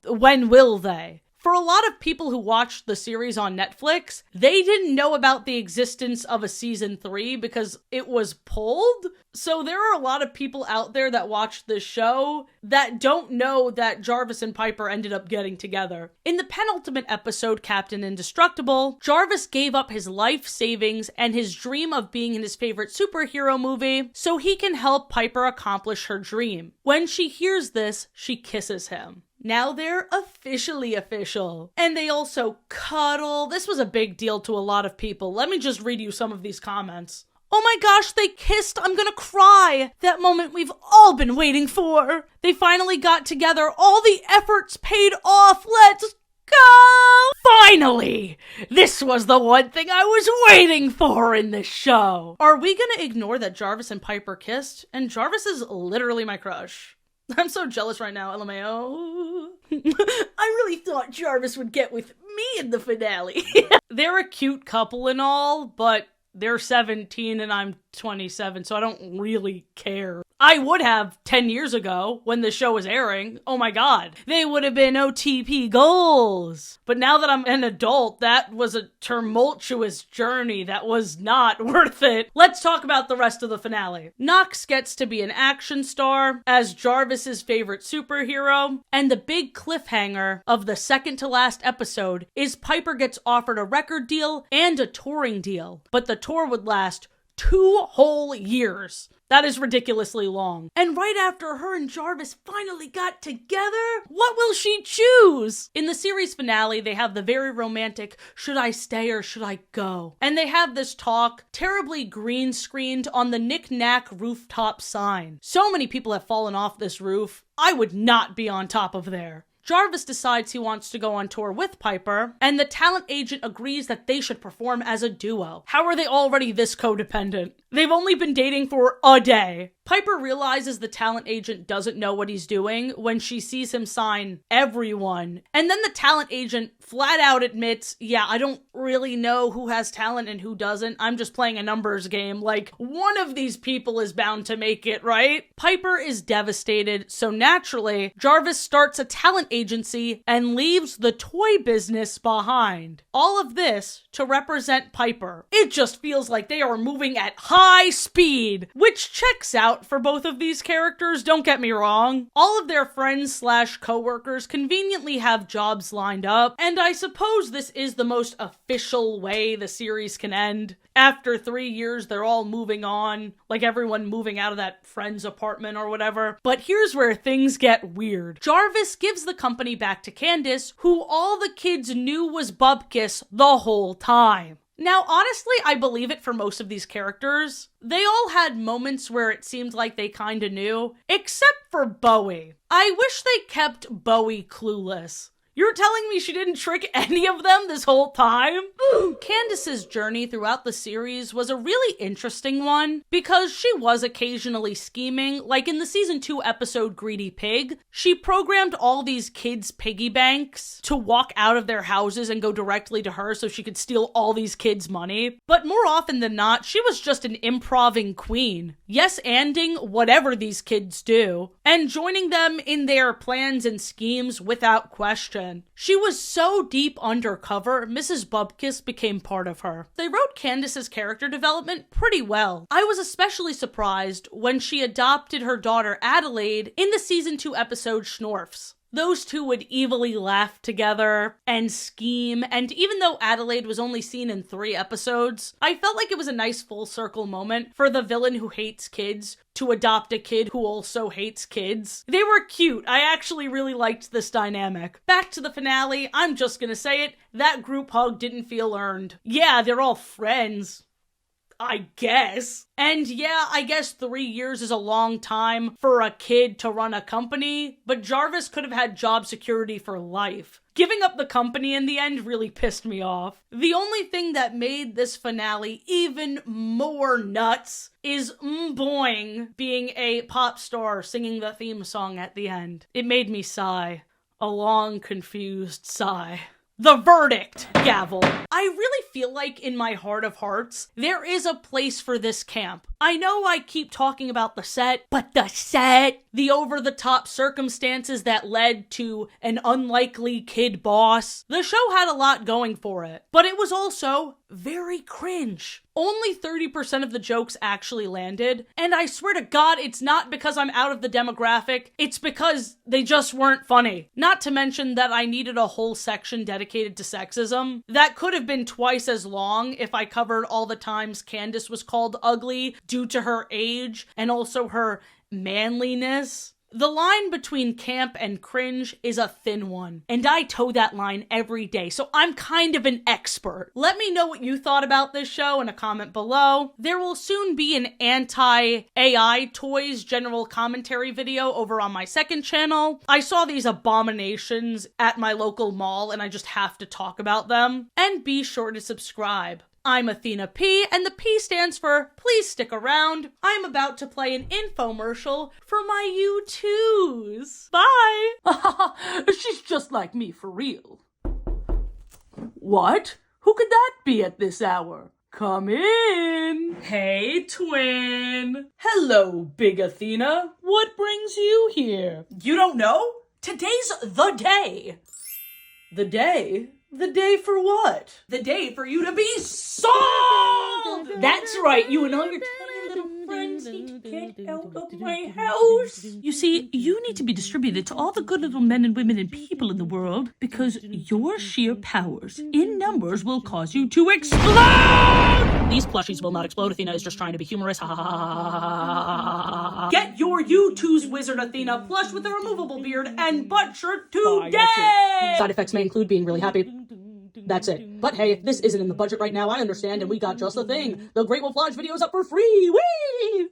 when will they? For a lot of people who watched the series on Netflix, they didn't know about the existence of a season 3 because it was pulled. So there are a lot of people out there that watched this show that don't know that Jarvis and Piper ended up getting together. In the penultimate episode, Captain Indestructible, Jarvis gave up his life savings and his dream of being in his favorite superhero movie so he can help Piper accomplish her dream. When she hears this, she kisses him. Now they're officially official. And they also cuddle. This was a big deal to a lot of people. Let me just read you some of these comments. Oh my gosh, they kissed! I'm gonna cry! That moment we've all been waiting for! They finally got together, all the efforts paid off, let's go! Finally! This was the one thing I was waiting for in this show! Are we gonna ignore that Jarvis and Piper kissed? And Jarvis is literally my crush. I'm so jealous right now, LMAO. I really thought Jarvis would get with me in the finale. They're a cute couple and all, but they're 17 and I'm 27, so I don't really care. I would have 10 years ago when the show was airing. Oh my god. They would have been OTP goals. But now that I'm an adult, that was a tumultuous journey that was not worth it. Let's talk about the rest of the finale. Knox gets to be an action star as Jarvis's favorite superhero, and the big cliffhanger of the second to last episode is Piper gets offered a record deal and a touring deal, but the tour would last 2 whole years. That is ridiculously long. And right after her and Jarvis finally got together, what will she choose? In the series finale, they have the very romantic, should I stay or should I go? And they have this talk terribly green screened on the Knick-Knack rooftop sign. So many people have fallen off this roof. I would not be on top of there. Jarvis decides he wants to go on tour with Piper, and the talent agent agrees that they should perform as a duo. How are they already this codependent? They've only been dating for a day. Piper realizes the talent agent doesn't know what he's doing when she sees him sign everyone. And then the talent agent flat out admits, yeah, I don't really know who has talent and who doesn't. I'm just playing a numbers game. Like, one of these people is bound to make it, right? Piper is devastated, so naturally, Jarvis starts a talent agency and leaves the toy business behind. All of this to represent Piper. It just feels like they are moving at high speed, which checks out for both of these characters, don't get me wrong. All of their friends slash co-workers conveniently have jobs lined up, and I suppose this is the most official way the series can end. After 3 years, they're all moving on, like everyone moving out of that friend's apartment or whatever. But here's where things get weird. Jarvis gives the company back to Candace, who all the kids knew was Bupkis the whole time. Now, honestly, I believe it for most of these characters. They all had moments where it seemed like they kinda knew, except for Bowie. I wish they kept Bowie clueless. You're telling me she didn't trick any of them this whole time? Candace's journey throughout the series was a really interesting one because she was occasionally scheming, like in the season 2 episode Greedy Pig. She programmed all these kids' piggy banks to walk out of their houses and go directly to her so she could steal all these kids' money. But more often than not, she was just an improving queen. Yes-anding whatever these kids do, and joining them in their plans and schemes without question. She was so deep undercover, Mrs. Bupkis became part of her. They wrote Candace's character development pretty well. I was especially surprised when she adopted her daughter Adelaide in the season 2 episode Schnorfs. Those two would evilly laugh together and scheme, and even though Adelaide was only seen in 3 episodes, I felt like it was a nice full circle moment for the villain who hates kids to adopt a kid who also hates kids. They were cute. I actually really liked this dynamic. Back to the finale, I'm just gonna say it, that group hug didn't feel earned. Yeah, they're all friends, I guess. And yeah, I guess 3 years is a long time for a kid to run a company, but Jarvis could have had job security for life. Giving up the company in the end really pissed me off. The only thing that made this finale even more nuts is Boing being a pop star singing the theme song at the end. It made me sigh. A long, confused sigh. The verdict, gavel. I really feel like in my heart of hearts, there is a place for this camp. I know I keep talking about the set, but the set, the over-the-top circumstances that led to an unlikely kid boss. The show had a lot going for it, but it was also very cringe. Only 30% of the jokes actually landed, and I swear to God, it's not because I'm out of the demographic, it's because they just weren't funny. Not to mention that I needed a whole section dedicated to sexism. That could have been twice as long if I covered all the times Candace was called ugly due to her age and also her manliness. The line between camp and cringe is a thin one, and I toe that line every day, so I'm kind of an expert. Let me know what you thought about this show in a comment below. There will soon be an anti-AI toys general commentary video over on my second channel. I saw these abominations at my local mall, and I just have to talk about them. And be sure to subscribe. I'm Athena P, and the P stands for please stick around. I'm about to play an infomercial for my U2s. Bye! She's just like me for real. What? Who could that be at this hour? Come in. Hey, twin. Hello, big Athena. What brings you here? You don't know? Today's the day. The day? The day for what? The day for you to be sold! That's right, you and all your tiny little friends need to get out of my house. You see, you need to be distributed to all the good little men and women and people in the world because your sheer powers in numbers will cause you to explode! These plushies will not explode. Athena is just trying to be humorous. Ha ha ha ha. Get your U2's Wizard Athena plush with a removable beard and butt shirt today! Side effects may include being really happy. That's it. But hey, if this isn't in the budget right now, I understand, and we got just the thing. The Great Wolf Lodge video is up for free! Whee!